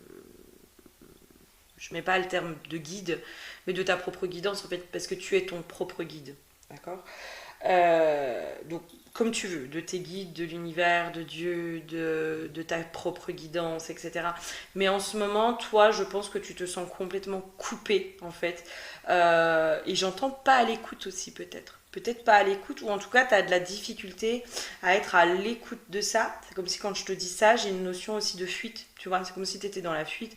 mets pas le terme de guide, mais de ta propre guidance, en fait, parce que tu es ton propre guide. D'accord. Donc, comme tu veux, de tes guides, de l'univers, de Dieu, de ta propre guidance, etc. Mais en ce moment, toi, je pense que tu te sens complètement coupé, en fait. Et j'entends pas à l'écoute aussi, peut-être. Peut-être pas à l'écoute, ou en tout cas, tu as de la difficulté à être à l'écoute de ça. C'est comme si quand je te dis ça, j'ai une notion aussi de fuite. Tu vois, c'est comme si tu étais dans la fuite.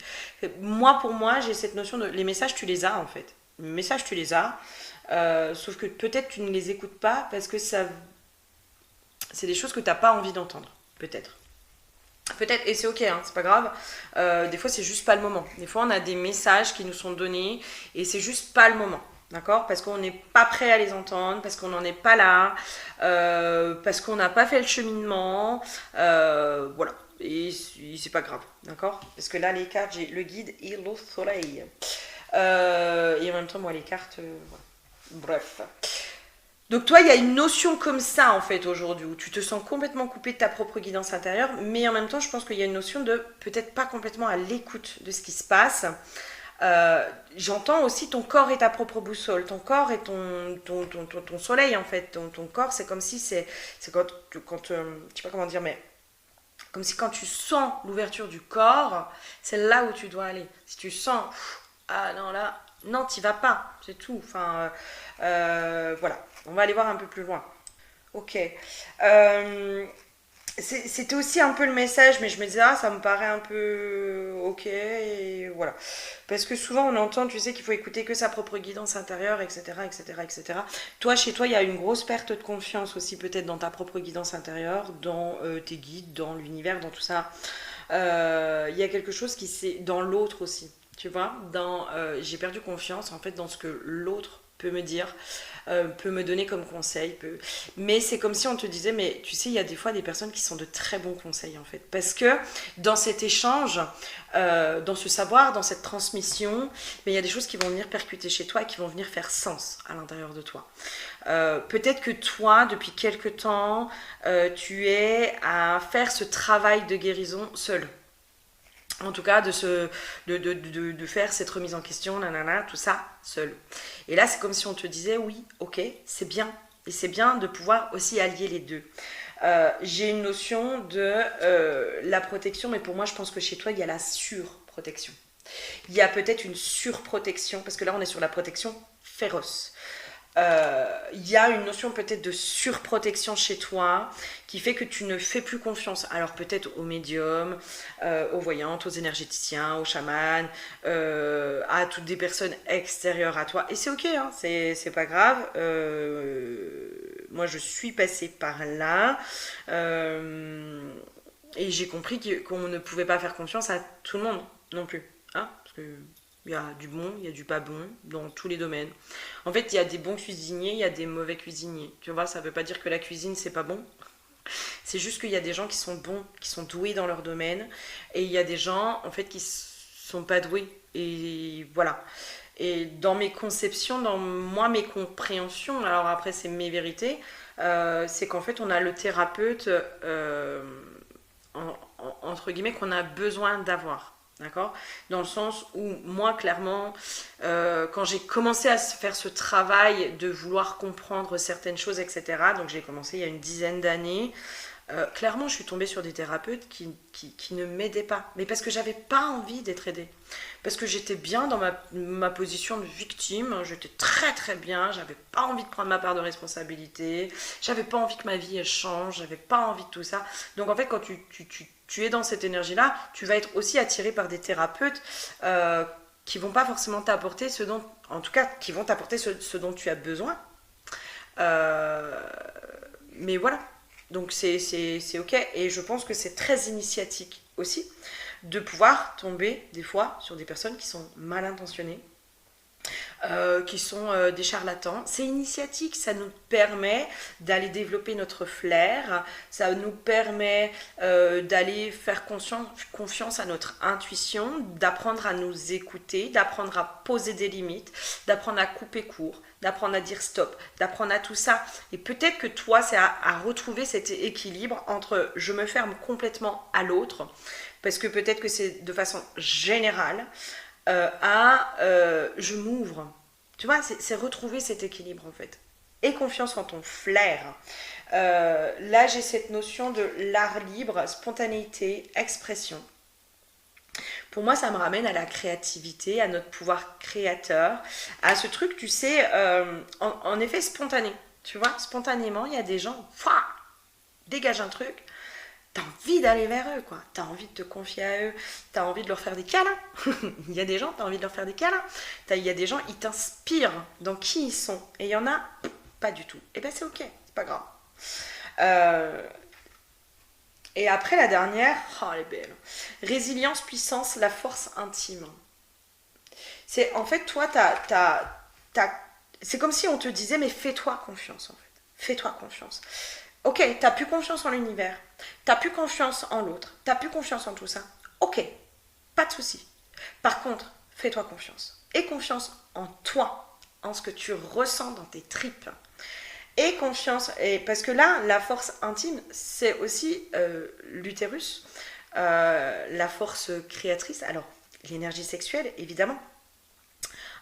Moi, pour moi, j'ai cette notion de... Les messages, tu les as, en fait. Les messages, tu les as. Sauf que peut-être tu ne les écoutes pas parce que ça, c'est des choses que tu n'as pas envie d'entendre. Peut-être. Peut-être, et c'est ok, hein, c'est pas grave. Des fois, c'est juste pas le moment. Des fois, on a des messages qui nous sont donnés et c'est juste pas le moment. D'accord. Parce qu'on n'est pas prêt à les entendre, parce qu'on n'en est pas là, parce qu'on n'a pas fait le cheminement. Voilà. Et c'est pas grave. D'accord. Parce que là, les cartes, j'ai le guide et le soleil. Et en même temps, moi, les cartes. Voilà. Bref. Donc toi, il y a une notion comme ça en fait aujourd'hui, où tu te sens complètement coupé de ta propre guidance intérieure, mais en même temps, je pense qu'il y a une notion de peut-être pas complètement à l'écoute de ce qui se passe. J'entends aussi ton corps est ta propre boussole, ton corps est ton soleil en fait, ton corps c'est comme si c'est quand je sais pas comment dire, mais comme si quand tu sens l'ouverture du corps, c'est là où tu dois aller. Si tu sens, ah non là, non t'y vas pas, c'est tout. Enfin, voilà, on va aller voir un peu plus loin. Ok. C'était aussi un peu le message, mais je me disais, ah, ça me paraît un peu ok, et voilà. Parce que souvent on entend, tu sais, qu'il faut écouter que sa propre guidance intérieure, etc., etc., etc. Toi, chez toi, il y a une grosse perte de confiance aussi, peut-être, dans ta propre guidance intérieure, dans tes guides, dans l'univers, dans tout ça. Il y a quelque chose qui c'est dans l'autre aussi, tu vois, j'ai perdu confiance, en fait, dans ce que l'autre peut me dire, peut me donner comme conseil. Mais c'est comme si on te disait, mais tu sais, il y a des fois des personnes qui sont de très bons conseils en fait. Parce que dans cet échange, dans ce savoir, dans cette transmission, mais il y a des choses qui vont venir percuter chez toi et qui vont venir faire sens à l'intérieur de toi. Peut-être que toi, depuis quelque temps, tu es à faire ce travail de guérison seul. En tout cas, de faire cette remise en question, nanana, tout ça, seul. Et là, c'est comme si on te disait, oui, ok, c'est bien. Et c'est bien de pouvoir aussi allier les deux. J'ai une notion de la protection, mais pour moi, je pense que chez toi, il y a la surprotection. Il y a peut-être une surprotection, parce que là, on est sur la protection féroce. Il y a une notion peut-être de surprotection chez toi qui fait que tu ne fais plus confiance. Alors peut-être aux médiums, aux voyantes, aux énergéticiens, aux chamans, à toutes des personnes extérieures à toi. Et c'est ok, hein, c'est pas grave. Moi je suis passée par là. Et j'ai compris qu'on ne pouvait pas faire confiance à tout le monde non plus. Hein, parce que il y a du bon, il y a du pas bon dans tous les domaines. En fait, il y a des bons cuisiniers, il y a des mauvais cuisiniers. Tu vois, ça veut pas dire que la cuisine, c'est pas bon. C'est juste qu'il y a des gens qui sont bons, qui sont doués dans leur domaine. Et il y a des gens, en fait, qui sont pas doués. Et voilà. Et dans mes conceptions, dans moi, mes compréhensions, alors après, c'est mes vérités, c'est qu'en fait, on a le thérapeute entre guillemets, qu'on a besoin d'avoir. D'accord? Dans le sens où moi, clairement, quand j'ai commencé à faire ce travail de vouloir comprendre certaines choses, etc., donc j'ai commencé il y a une dizaine d'années, clairement, je suis tombée sur des thérapeutes qui ne m'aidaient pas. Mais parce que j'avais pas envie d'être aidée. Parce que j'étais bien dans ma position de victime. J'étais très très bien. J'avais pas envie de prendre ma part de responsabilité. J'avais pas envie que ma vie elle change. J'avais pas envie de tout ça. Donc en fait, quand tu es dans cette énergie-là, tu vas être aussi attiré par des thérapeutes qui vont pas forcément t'apporter ce dont... En tout cas, qui vont t'apporter ce dont tu as besoin. Mais voilà. Donc c'est ok, et je pense que c'est très initiatique aussi de pouvoir tomber des fois sur des personnes qui sont mal intentionnées, qui sont des charlatans. C'est initiatique, ça nous permet d'aller développer notre flair, ça nous permet d'aller faire confiance à notre intuition, d'apprendre à nous écouter, d'apprendre à poser des limites, d'apprendre à couper court, d'apprendre à dire stop, d'apprendre à tout ça. Et peut-être que toi, c'est à retrouver cet équilibre entre je me ferme complètement à l'autre, parce que peut-être que c'est de façon générale, je m'ouvre. Tu vois, c'est retrouver cet équilibre en fait. Et confiance en ton flair. Là, j'ai cette notion de l'art libre, spontanéité, expression. Pour moi, ça me ramène à la créativité, à notre pouvoir créateur, à ce truc, tu sais, en effet spontané. Tu vois, spontanément, il y a des gens, dégagent un truc, t'as envie d'aller vers eux, quoi. T'as envie de te confier à eux, t'as envie de leur faire des câlins. Il y a des gens, t'as envie de leur faire des câlins. Il y a des gens, ils t'inspirent dans qui ils sont. Et il y en a, pas du tout. Et ben c'est ok, c'est pas grave. Et après la dernière, elle est belle. Résilience, puissance, la force intime. C'est en fait, toi, c'est comme si on te disait, mais fais-toi confiance en fait. Fais-toi confiance. Ok, t'as plus confiance en l'univers, t'as plus confiance en l'autre, t'as plus confiance en tout ça. Ok, pas de souci. Par contre, fais-toi confiance. Et confiance en toi, en ce que tu ressens dans tes tripes. Et confiance, parce que là, la force intime, c'est aussi l'utérus, la force créatrice, alors l'énergie sexuelle, évidemment,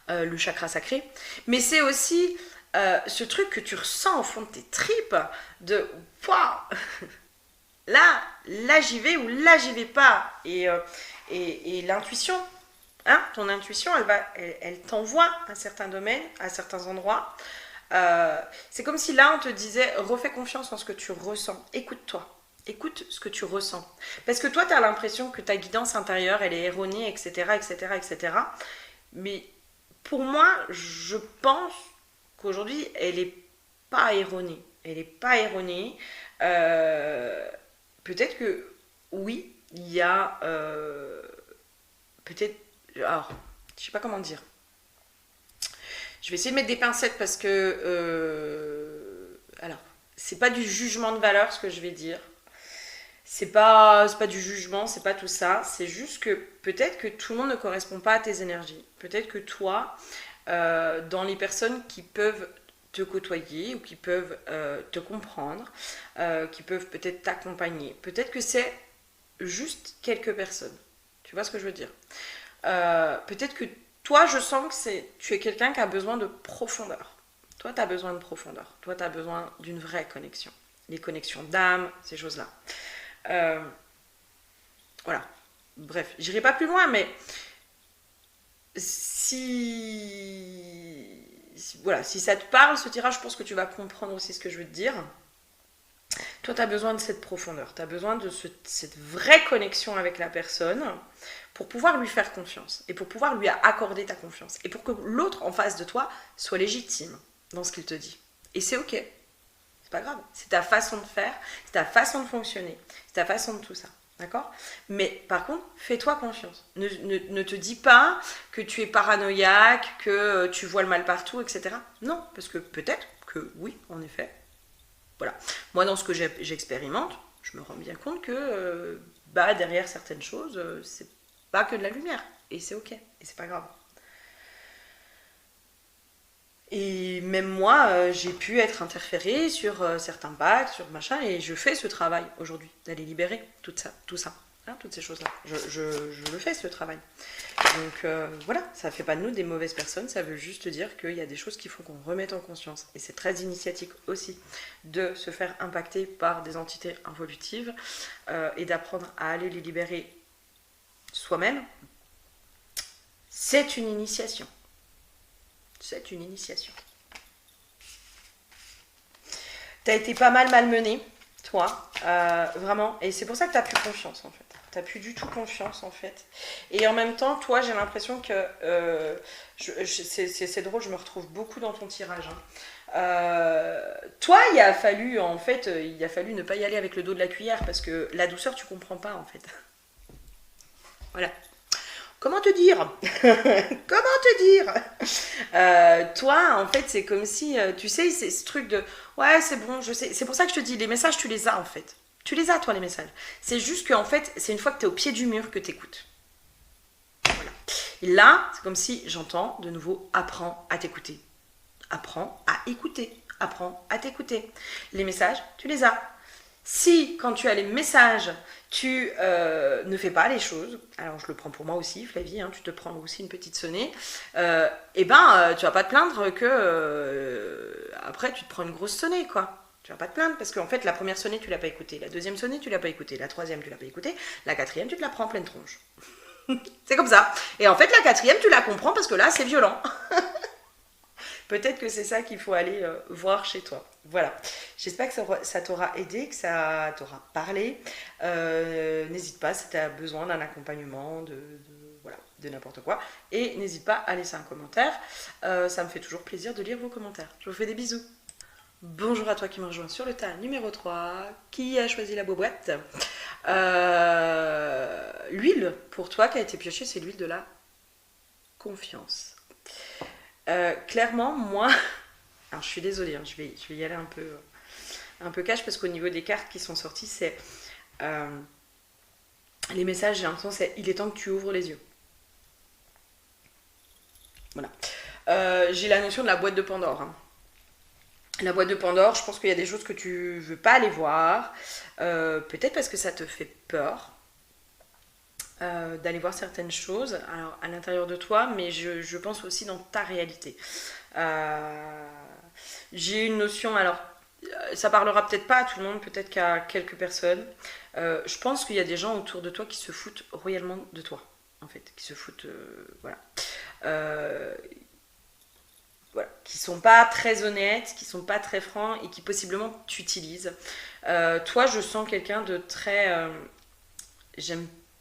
le chakra sacré, mais c'est aussi ce truc que tu ressens au fond de tes tripes, de waouh, là j'y vais ou là j'y vais pas, et l'intuition, hein, ton intuition, elle t'envoie à certains domaines, à certains endroits. C'est comme si là on te disait refais confiance en ce que tu ressens, écoute-toi, écoute ce que tu ressens, parce que toi tu as l'impression que ta guidance intérieure elle est erronée, etc., etc., etc., mais pour moi je pense qu'aujourd'hui elle est pas erronée, elle est pas erronée. Peut-être que oui, il y a peut-être, alors je sais pas comment dire. Je vais essayer de mettre des pincettes parce que... alors, c'est pas du jugement de valeur ce que je vais dire. C'est pas du jugement, c'est pas tout ça. C'est juste que peut-être que tout le monde ne correspond pas à tes énergies. Peut-être que toi, dans les personnes qui peuvent te côtoyer ou qui peuvent te comprendre, qui peuvent peut-être t'accompagner, peut-être que c'est juste quelques personnes. Tu vois ce que je veux dire? Peut-être que toi, je sens que tu es quelqu'un qui a besoin de profondeur. Toi, tu as besoin de profondeur. Toi, tu as besoin d'une vraie connexion. Les connexions d'âme, ces choses-là. Voilà. Bref, j'irai pas plus loin, mais voilà, si ça te parle, ce tirage, je pense que tu vas comprendre aussi ce que je veux te dire. Toi, tu as besoin de cette profondeur. Tu as besoin de cette vraie connexion avec la personne pour pouvoir lui faire confiance et pour pouvoir lui accorder ta confiance et pour que l'autre en face de toi soit légitime dans ce qu'il te dit. Et c'est ok, c'est pas grave, c'est ta façon de faire, c'est ta façon de fonctionner, c'est ta façon de tout ça, d'accord? Mais par contre, fais-toi confiance. Ne te dis pas que tu es paranoïaque, que tu vois le mal partout, etc. Non, parce que peut-être que oui, en effet. Voilà. Moi, dans ce que j'expérimente, je me rends bien compte que derrière certaines choses, c'est pas que de la lumière. Et c'est ok. Et c'est pas grave. Et même moi, j'ai pu être interférée sur certains pactes, sur machin, et je fais ce travail aujourd'hui, d'aller libérer tout ça. hein, toutes ces choses-là. Je le fais, ce travail. Donc voilà, ça ne fait pas de nous des mauvaises personnes, ça veut juste dire qu'il y a des choses qu'il faut qu'on remette en conscience. Et c'est très initiatique aussi de se faire impacter par des entités involutives et d'apprendre à aller les libérer soi-même. C'est une initiation. C'est une initiation. T'as été pas mal malmené, toi, vraiment. Et c'est pour ça que t'as plus confiance, en fait. T'as plus du tout confiance, en fait. Et en même temps, toi, j'ai l'impression que... c'est drôle, je me retrouve beaucoup dans ton tirage. Toi, il a fallu, en fait, ne pas y aller avec le dos de la cuillère, parce que la douceur, tu comprends pas, en fait. Voilà. Comment te dire? Comment te dire? Toi, en fait, c'est comme si, tu sais, c'est ce truc de ouais, c'est bon, je sais. C'est pour ça que je te dis, les messages, tu les as en fait. Tu les as, toi, les messages. C'est juste qu'en fait, c'est une fois que tu es au pied du mur que tu écoutes. Voilà. Et là, c'est comme si j'entends de nouveau apprends à t'écouter. Apprends à écouter. Apprends à t'écouter. Les messages, tu les as. Si, quand tu as les messages, tu ne fais pas les choses, alors je le prends pour moi aussi, Flavie, hein, tu te prends aussi une petite sonnée, tu vas pas te plaindre que après tu te prends une grosse sonnée, quoi. Tu vas pas te plaindre parce qu'en fait la première sonnée tu l'as pas écoutée, la deuxième sonnée tu l'as pas écoutée, la troisième tu l'as pas écoutée, la quatrième tu te la prends en pleine tronche. C'est comme ça. Et en fait la quatrième tu la comprends parce que là c'est violent. Peut-être que c'est ça qu'il faut aller voir chez toi. Voilà. J'espère que ça t'aura aidé, que ça t'aura parlé. N'hésite pas si tu as besoin d'un accompagnement, voilà, de n'importe quoi. Et n'hésite pas à laisser un commentaire. Ça me fait toujours plaisir de lire vos commentaires. Je vous fais des bisous. Bonjour à toi qui me rejoins sur le tas numéro 3. Qui a choisi la boîte? L'huile pour toi qui a été piochée, c'est l'huile de la confiance. Clairement, moi, alors je suis désolée, hein, je vais y aller un peu cash parce qu'au niveau des cartes qui sont sorties, c'est les messages, j'ai l'impression, c'est il est temps que tu ouvres les yeux. Voilà. J'ai la notion de la boîte de Pandore. Hein. La boîte de Pandore, je pense qu'il y a des choses que tu veux pas aller voir, peut-être parce que ça te fait peur. D'aller voir certaines choses alors, à l'intérieur de toi, mais je pense aussi dans ta réalité. J'ai une notion, alors ça parlera peut-être pas à tout le monde, peut-être qu'à quelques personnes. Je pense qu'il y a des gens autour de toi qui se foutent royalement de toi, en fait, qui se foutent, voilà. Voilà, qui sont pas très honnêtes, qui sont pas très francs et qui possiblement t'utilisent. Toi, je sens quelqu'un de très...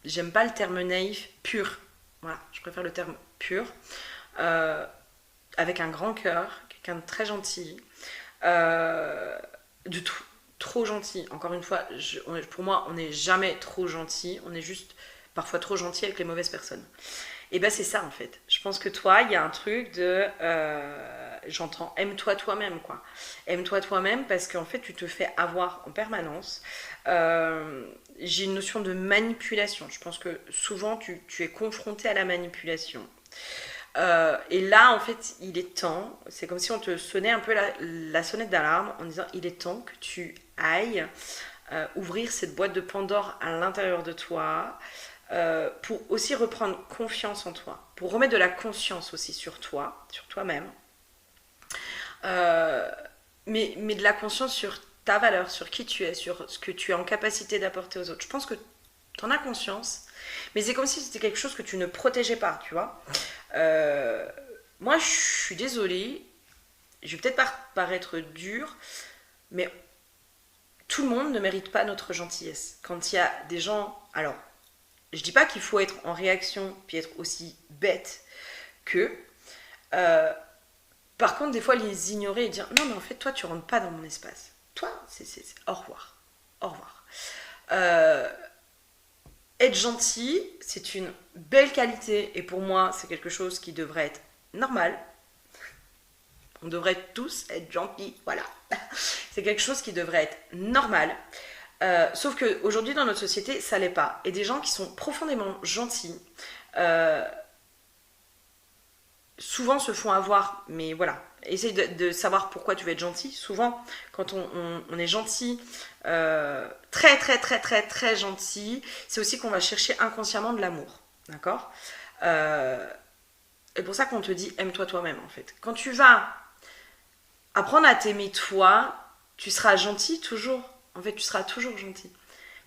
J'aime pas le terme naïf, pur. Voilà, je préfère le terme pur. Avec un grand cœur, quelqu'un de très gentil. Trop gentil. Encore une fois, pour moi, on n'est jamais trop gentil. On est juste parfois trop gentil avec les mauvaises personnes. Et ben c'est ça en fait. Je pense que toi, il y a un truc de... j'entends aime-toi toi-même quoi. Aime-toi toi-même parce qu'en fait tu te fais avoir en permanence. J'ai une notion de manipulation. Je pense que souvent tu es confronté à la manipulation. Et là en fait il est temps, c'est comme si on te sonnait un peu la sonnette d'alarme en disant il est temps que tu ailles ouvrir cette boîte de Pandore à l'intérieur de toi. Pour aussi reprendre confiance en toi, pour remettre de la conscience aussi sur toi, sur toi-même, mais de la conscience sur ta valeur, sur qui tu es, sur ce que tu es en capacité d'apporter aux autres. Je pense que tu en as conscience, mais c'est comme si c'était quelque chose que tu ne protégeais pas, tu vois. Moi, je suis désolée, je vais peut-être paraître dure, mais tout le monde ne mérite pas notre gentillesse. Quand il y a des gens... Alors, je dis pas qu'il faut être en réaction puis être aussi bête que. Par contre, des fois, les ignorer et dire non, mais en fait, toi, tu rentres pas dans mon espace. Toi, c'est au revoir. Au revoir. Être gentil, c'est une belle qualité et pour moi, c'est quelque chose qui devrait être normal. On devrait tous être gentils, voilà. C'est quelque chose qui devrait être normal. Sauf qu'aujourd'hui dans notre société ça l'est pas et des gens qui sont profondément gentils souvent se font avoir, mais voilà. Essaye de savoir pourquoi tu veux être gentil. Souvent, quand on est gentil, très très très très très gentil, c'est aussi qu'on va chercher inconsciemment de l'amour. D'accord. Et pour ça qu'on te dit aime-toi toi-même en fait. Quand tu vas apprendre à t'aimer toi, tu seras gentil toujours. En fait, tu seras toujours gentil.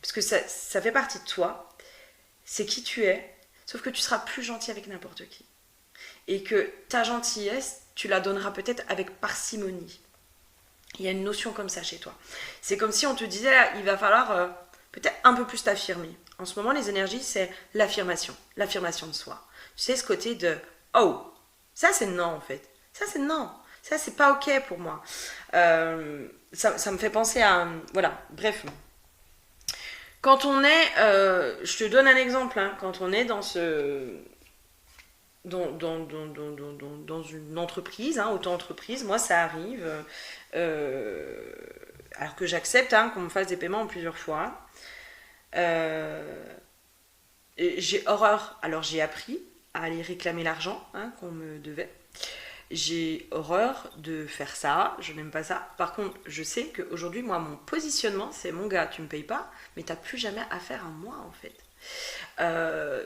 Parce que ça fait partie de toi. C'est qui tu es. Sauf que tu seras plus gentil avec n'importe qui. Et que ta gentillesse, tu la donneras peut-être avec parcimonie. Il y a une notion comme ça chez toi. C'est comme si on te disait, là, il va falloir peut-être un peu plus t'affirmer. En ce moment, les énergies, c'est l'affirmation de soi. Tu sais, ce côté de, oh, ça c'est non en fait. Ça c'est non. Ça c'est pas ok pour moi. Ça me fait penser à, voilà, bref. Quand on est, je te donne un exemple, hein, quand on est dans dans une entreprise, hein, auto-entreprise, moi ça arrive, alors que j'accepte hein, qu'on me fasse des paiements en plusieurs fois. J'ai horreur, alors j'ai appris à aller réclamer l'argent hein, qu'on me devait. J'ai horreur de faire ça, je n'aime pas ça. Par contre, je sais qu'aujourd'hui, moi, mon positionnement, c'est mon gars, tu me payes pas, mais t'as plus jamais affaire à moi en fait.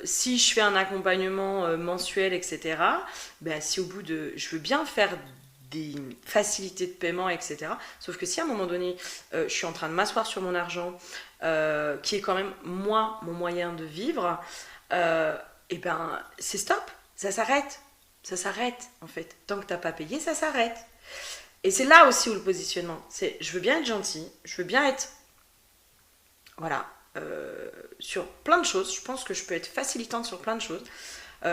Si je fais un accompagnement mensuel, etc., ben, si au bout de... Je veux bien faire des facilités de paiement, etc. Sauf que si à un moment donné, je suis en train de m'asseoir sur mon argent, qui est quand même, moi, mon moyen de vivre, et ben, c'est stop, ça s'arrête. Ça s'arrête, en fait. Tant que t'as pas payé, ça s'arrête. Et c'est là aussi où le positionnement, c'est je veux bien être gentil, je veux bien être... Voilà, sur plein de choses. Je pense que je peux être facilitante sur plein de choses.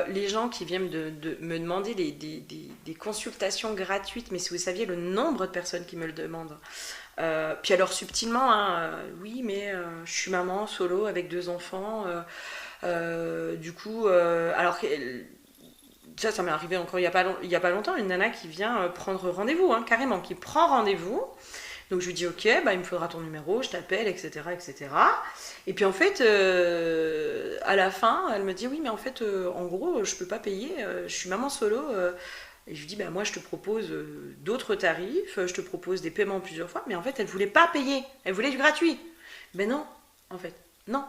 Les gens qui viennent de me demander des consultations gratuites, mais si vous saviez le nombre de personnes qui me le demandent. Puis alors subtilement, hein, oui, mais je suis maman solo avec 2 enfants. Du coup, alors ça m'est arrivé encore il y a pas longtemps, une nana qui vient prendre rendez-vous, hein, carrément, qui prend rendez-vous. Donc je lui dis ok, bah, il me faudra ton numéro, je t'appelle, etc., etc. Et puis en fait, à la fin, elle me dit oui, mais en fait, en gros, je peux pas payer, je suis maman solo. Et je lui dis bah moi je te propose d'autres tarifs, je te propose des paiements plusieurs fois, mais en fait elle voulait pas payer, elle voulait du gratuit. Mais non, en fait, non,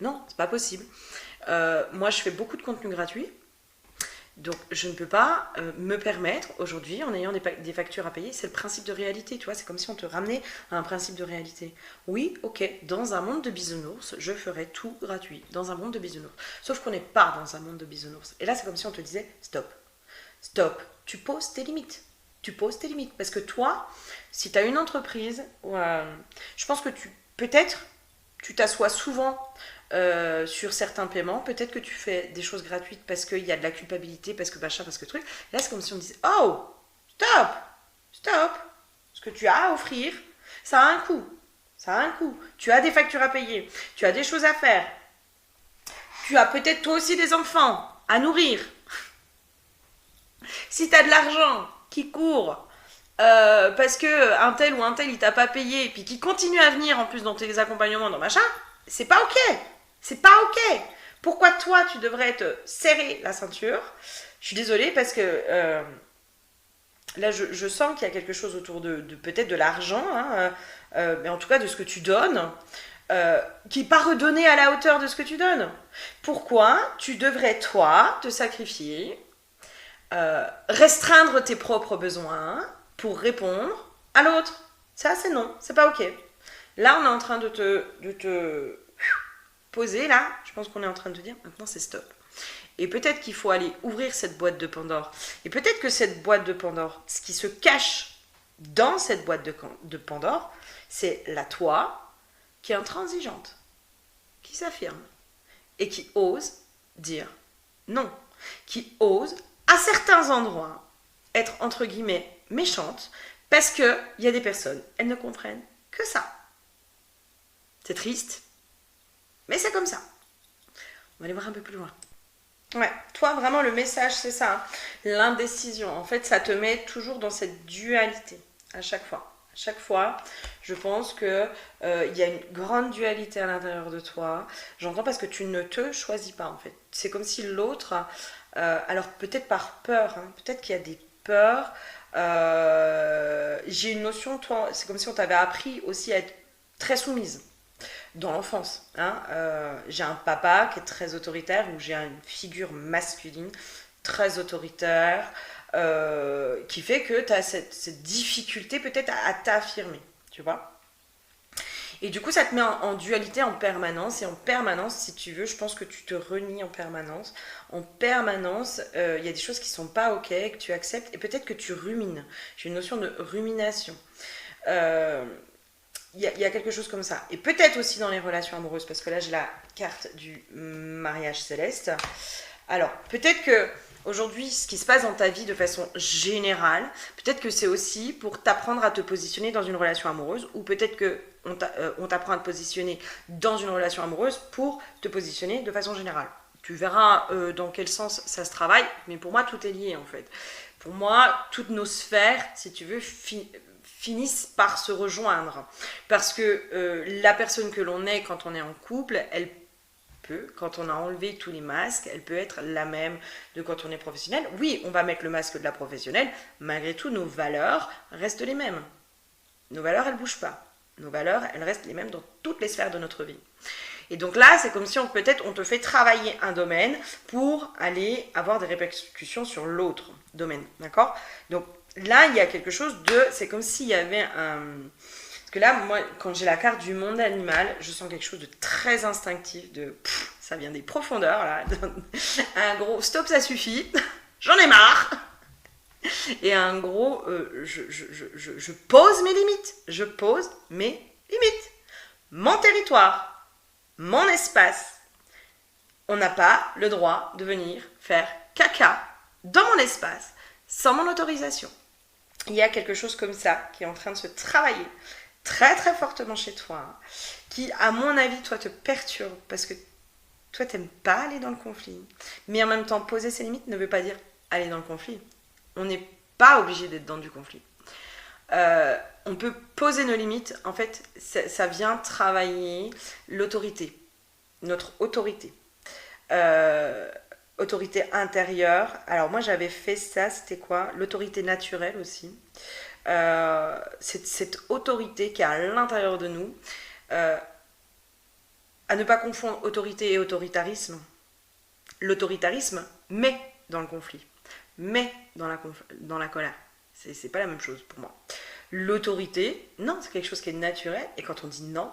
non, c'est pas possible. Moi je fais beaucoup de contenu gratuit. Donc je ne peux pas me permettre aujourd'hui, en ayant des factures à payer, c'est le principe de réalité, tu vois, c'est comme si on te ramenait à un principe de réalité. Oui, ok, dans un monde de bisounours, je ferai tout gratuit, dans un monde de bisounours. Sauf qu'on n'est pas dans un monde de bisounours. Et là, c'est comme si on te disait, stop, stop, tu poses tes limites. Tu poses tes limites. Parce que toi, si tu as une entreprise, je pense que peut-être, tu t'assois souvent sur certains paiements, peut-être que tu fais des choses gratuites parce qu'il y a de la culpabilité, parce que machin, parce que truc. Là, c'est comme si on disait oh, stop, stop, ce que tu as à offrir, ça a un coût. Ça a un coût. Tu as des factures à payer, tu as des choses à faire, tu as peut-être toi aussi des enfants à nourrir. Si tu as de l'argent qui court parce que un tel ou un tel il t'a pas payé et puis qui continue à venir en plus dans tes accompagnements, dans machin, c'est pas ok. C'est pas ok. Pourquoi toi tu devrais te serrer la ceinture? Je suis désolée parce que là je sens qu'il y a quelque chose autour de peut-être de l'argent, hein, mais en tout cas de ce que tu donnes, qui n'est pas redonné à la hauteur de ce que tu donnes. Pourquoi tu devrais toi te sacrifier, restreindre tes propres besoins pour répondre à l'autre? Ça c'est non, c'est pas ok. Là on est en train de te poser là, je pense qu'on est en train de te dire maintenant c'est stop. Et peut-être qu'il faut aller ouvrir cette boîte de Pandore. Et peut-être que cette boîte de Pandore, ce qui se cache dans cette boîte de Pandore, c'est la toi qui est intransigeante, qui s'affirme et qui ose dire non, qui ose à certains endroits être entre guillemets méchante parce qu'il y a des personnes, elles ne comprennent que ça. C'est triste, mais c'est comme ça. On va aller voir un peu plus loin. Ouais, toi vraiment le message c'est ça, hein. L'indécision. En fait, ça te met toujours dans cette dualité à chaque fois. À chaque fois, je pense que y a une grande dualité à l'intérieur de toi. J'entends parce que tu ne te choisis pas en fait. C'est comme si l'autre Alors peut-être par peur, hein, peut-être qu'il y a des peurs. J'ai une notion, toi, c'est comme si on t'avait appris aussi à être très soumise dans l'enfance. Hein. J'ai un papa qui est très autoritaire, ou j'ai une figure masculine très autoritaire, qui fait que tu as cette difficulté peut-être à t'affirmer, tu vois. Et du coup, ça te met en dualité en permanence. Et en permanence, si tu veux, je pense que tu te renies en permanence. En permanence, il y a des choses qui ne sont pas OK, que tu acceptes. Et peut-être que tu rumines. J'ai une notion de rumination. Euh, il y a quelque chose comme ça. Et peut-être aussi dans les relations amoureuses, parce que là, j'ai la carte du mariage céleste. Alors, peut-être que aujourd'hui, ce qui se passe dans ta vie de façon générale, peut-être que c'est aussi pour t'apprendre à te positionner dans une relation amoureuse, ou peut-être que on t'apprend à te positionner dans une relation amoureuse pour te positionner de façon générale. Tu verras dans quel sens ça se travaille, mais pour moi, tout est lié en fait. Pour moi, toutes nos sphères, si tu veux, finissent par se rejoindre. Parce que la personne que l'on est quand on est en couple, elle peut, quand on a enlevé tous les masques, elle peut être la même de quand on est professionnel. Oui, on va mettre le masque de la professionnelle, malgré tout, nos valeurs restent les mêmes. Nos valeurs, elles ne bougent pas. Nos valeurs, elles restent les mêmes dans toutes les sphères de notre vie. Et donc là, c'est comme si peut-être on te fait travailler un domaine pour aller avoir des répercussions sur l'autre domaine. D'accord? Donc là, il y a quelque chose de... C'est comme s'il y avait un... Parce que là, moi, quand j'ai la carte du monde animal, je sens quelque chose de très instinctif, ça vient des profondeurs, là. Un gros stop, ça suffit, j'en ai marre. Et un gros, je pose mes limites. Je pose mes limites. Mon territoire, mon espace. On n'a pas le droit de venir faire caca dans mon espace sans mon autorisation. Il y a quelque chose comme ça qui est en train de se travailler très très fortement chez toi, qui à mon avis toi te perturbe parce que toi t'aimes pas aller dans le conflit, mais en même temps poser ses limites ne veut pas dire aller dans le conflit. On n'est pas obligé d'être dans du conflit. On peut poser nos limites. En fait, ça vient travailler l'autorité, notre autorité. Autorité intérieure. Alors moi j'avais fait ça, c'était quoi? L'autorité naturelle aussi. Cette autorité qui est à l'intérieur de nous, à ne pas confondre autorité et autoritarisme. L'autoritarisme met dans le conflit, met dans la colère. C'est pas la même chose pour moi. L'autorité, non, c'est quelque chose qui est naturel, et quand on dit non,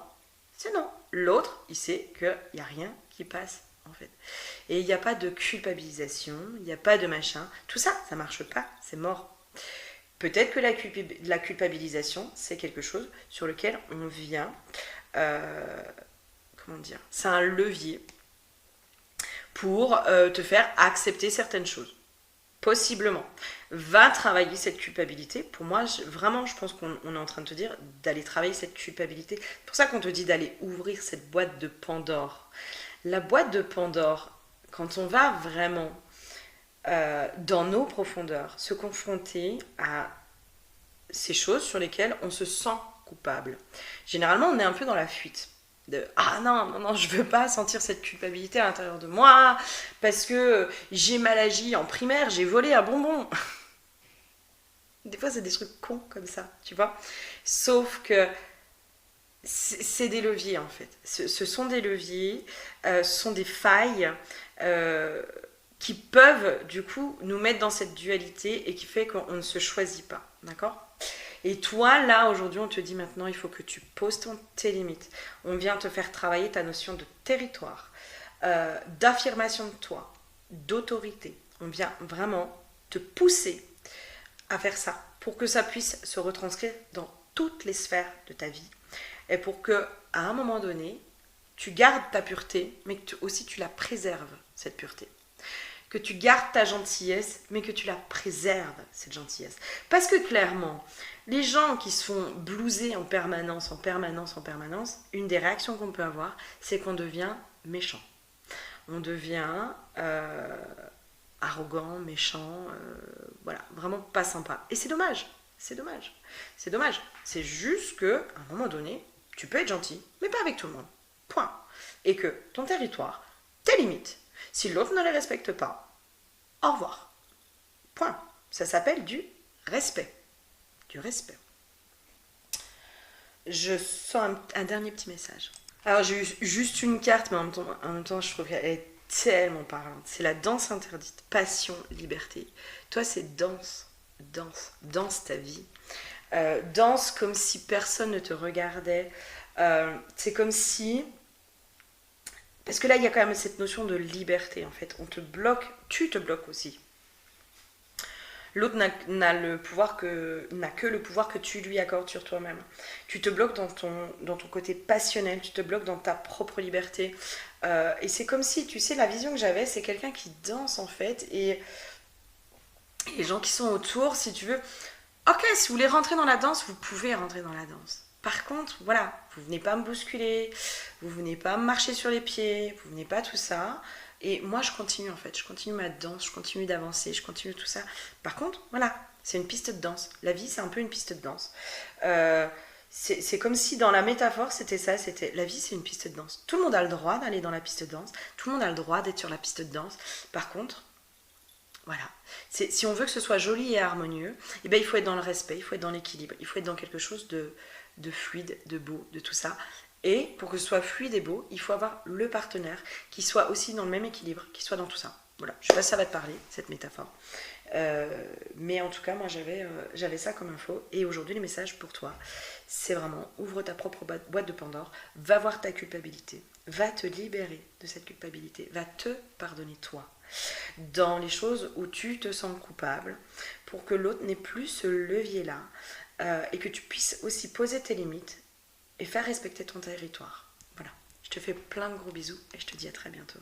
c'est non. L'autre, il sait qu'il n'y a rien qui passe, en fait. Et il n'y a pas de culpabilisation, il n'y a pas de machin. Tout ça, ça marche pas, c'est mort. Peut-être que la culpabilisation, c'est quelque chose sur lequel on vient, comment dire, c'est un levier pour te faire accepter certaines choses. Possiblement. Va travailler cette culpabilité. Pour moi, vraiment, je pense qu'on est en train de te dire d'aller travailler cette culpabilité. C'est pour ça qu'on te dit d'aller ouvrir cette boîte de Pandore. La boîte de Pandore, quand on va vraiment dans nos profondeurs, se confronter à ces choses sur lesquelles on se sent coupable. Généralement, on est un peu dans la fuite. Ah non, je veux pas sentir cette culpabilité à l'intérieur de moi parce que j'ai mal agi en primaire, j'ai volé un bonbon. Des fois, c'est des trucs cons comme ça, tu vois. Sauf que c'est des leviers en fait. Ce sont des leviers, ce sont des failles qui peuvent du coup nous mettre dans cette dualité et qui fait qu'on ne se choisit pas, d'accord ? Et toi, là, aujourd'hui, on te dit maintenant, il faut que tu poses tes limites. On vient te faire travailler ta notion de territoire, d'affirmation de toi, d'autorité. On vient vraiment te pousser à faire ça pour que ça puisse se retranscrire dans toutes les sphères de ta vie et pour que, à un moment donné, tu gardes ta pureté, mais que aussi tu la préserves, cette pureté. Que tu gardes ta gentillesse, mais que tu la préserves, cette gentillesse. Parce que clairement, les gens qui se font blouser en permanence, une des réactions qu'on peut avoir, c'est qu'on devient méchant. On devient arrogant, méchant, voilà, vraiment pas sympa. Et c'est dommage, c'est dommage. C'est juste qu'à un moment donné, tu peux être gentil, mais pas avec tout le monde. Point. Et que ton territoire, tes limites, si l'autre ne les respecte pas, au revoir. Point. Ça s'appelle du respect. Du respect. Je sens un dernier petit message. Alors j'ai eu juste une carte, mais en même temps je trouve qu'elle est tellement parlante. C'est la danse interdite, passion, liberté. Toi c'est danse, danse, danse ta vie. Danse comme si personne ne te regardait. C'est comme si... Parce que là il y a quand même cette notion de liberté en fait. On te bloque, tu te bloques aussi. L'autre n'a le pouvoir n'a que le pouvoir que tu lui accordes sur toi-même. Tu te bloques dans ton côté passionnel, tu te bloques dans ta propre liberté. Et c'est comme si, tu sais, la vision que j'avais, c'est quelqu'un qui danse en fait. Et les gens qui sont autour, si tu veux, ok, si vous voulez rentrer dans la danse, vous pouvez rentrer dans la danse. Par contre, voilà, vous venez pas me bousculer, vous venez pas me marcher sur les pieds, vous venez pas tout ça. Et moi, je continue en fait, je continue ma danse, je continue d'avancer, je continue tout ça. Par contre, voilà, c'est une piste de danse. La vie, c'est un peu une piste de danse. C'est comme si dans la métaphore, c'était ça, c'était la vie, c'est une piste de danse. Tout le monde a le droit d'aller dans la piste de danse, tout le monde a le droit d'être sur la piste de danse. Par contre, voilà, si on veut que ce soit joli et harmonieux, eh ben, il faut être dans le respect, il faut être dans l'équilibre, il faut être dans quelque chose de fluide, de beau, de tout ça. Et pour que ce soit fluide et beau, il faut avoir le partenaire qui soit aussi dans le même équilibre, qui soit dans tout ça. Voilà, je sais pas si ça va te parler, cette métaphore. Mais en tout cas, moi j'avais ça comme info. Et aujourd'hui, les messages pour toi, c'est vraiment ouvre ta propre boîte de Pandore, va voir ta culpabilité, va te libérer de cette culpabilité, va te pardonner toi dans les choses où tu te sens coupable pour que l'autre n'ait plus ce levier-là et que tu puisses aussi poser tes limites et faire respecter ton territoire. Voilà, je te fais plein de gros bisous et je te dis à très bientôt.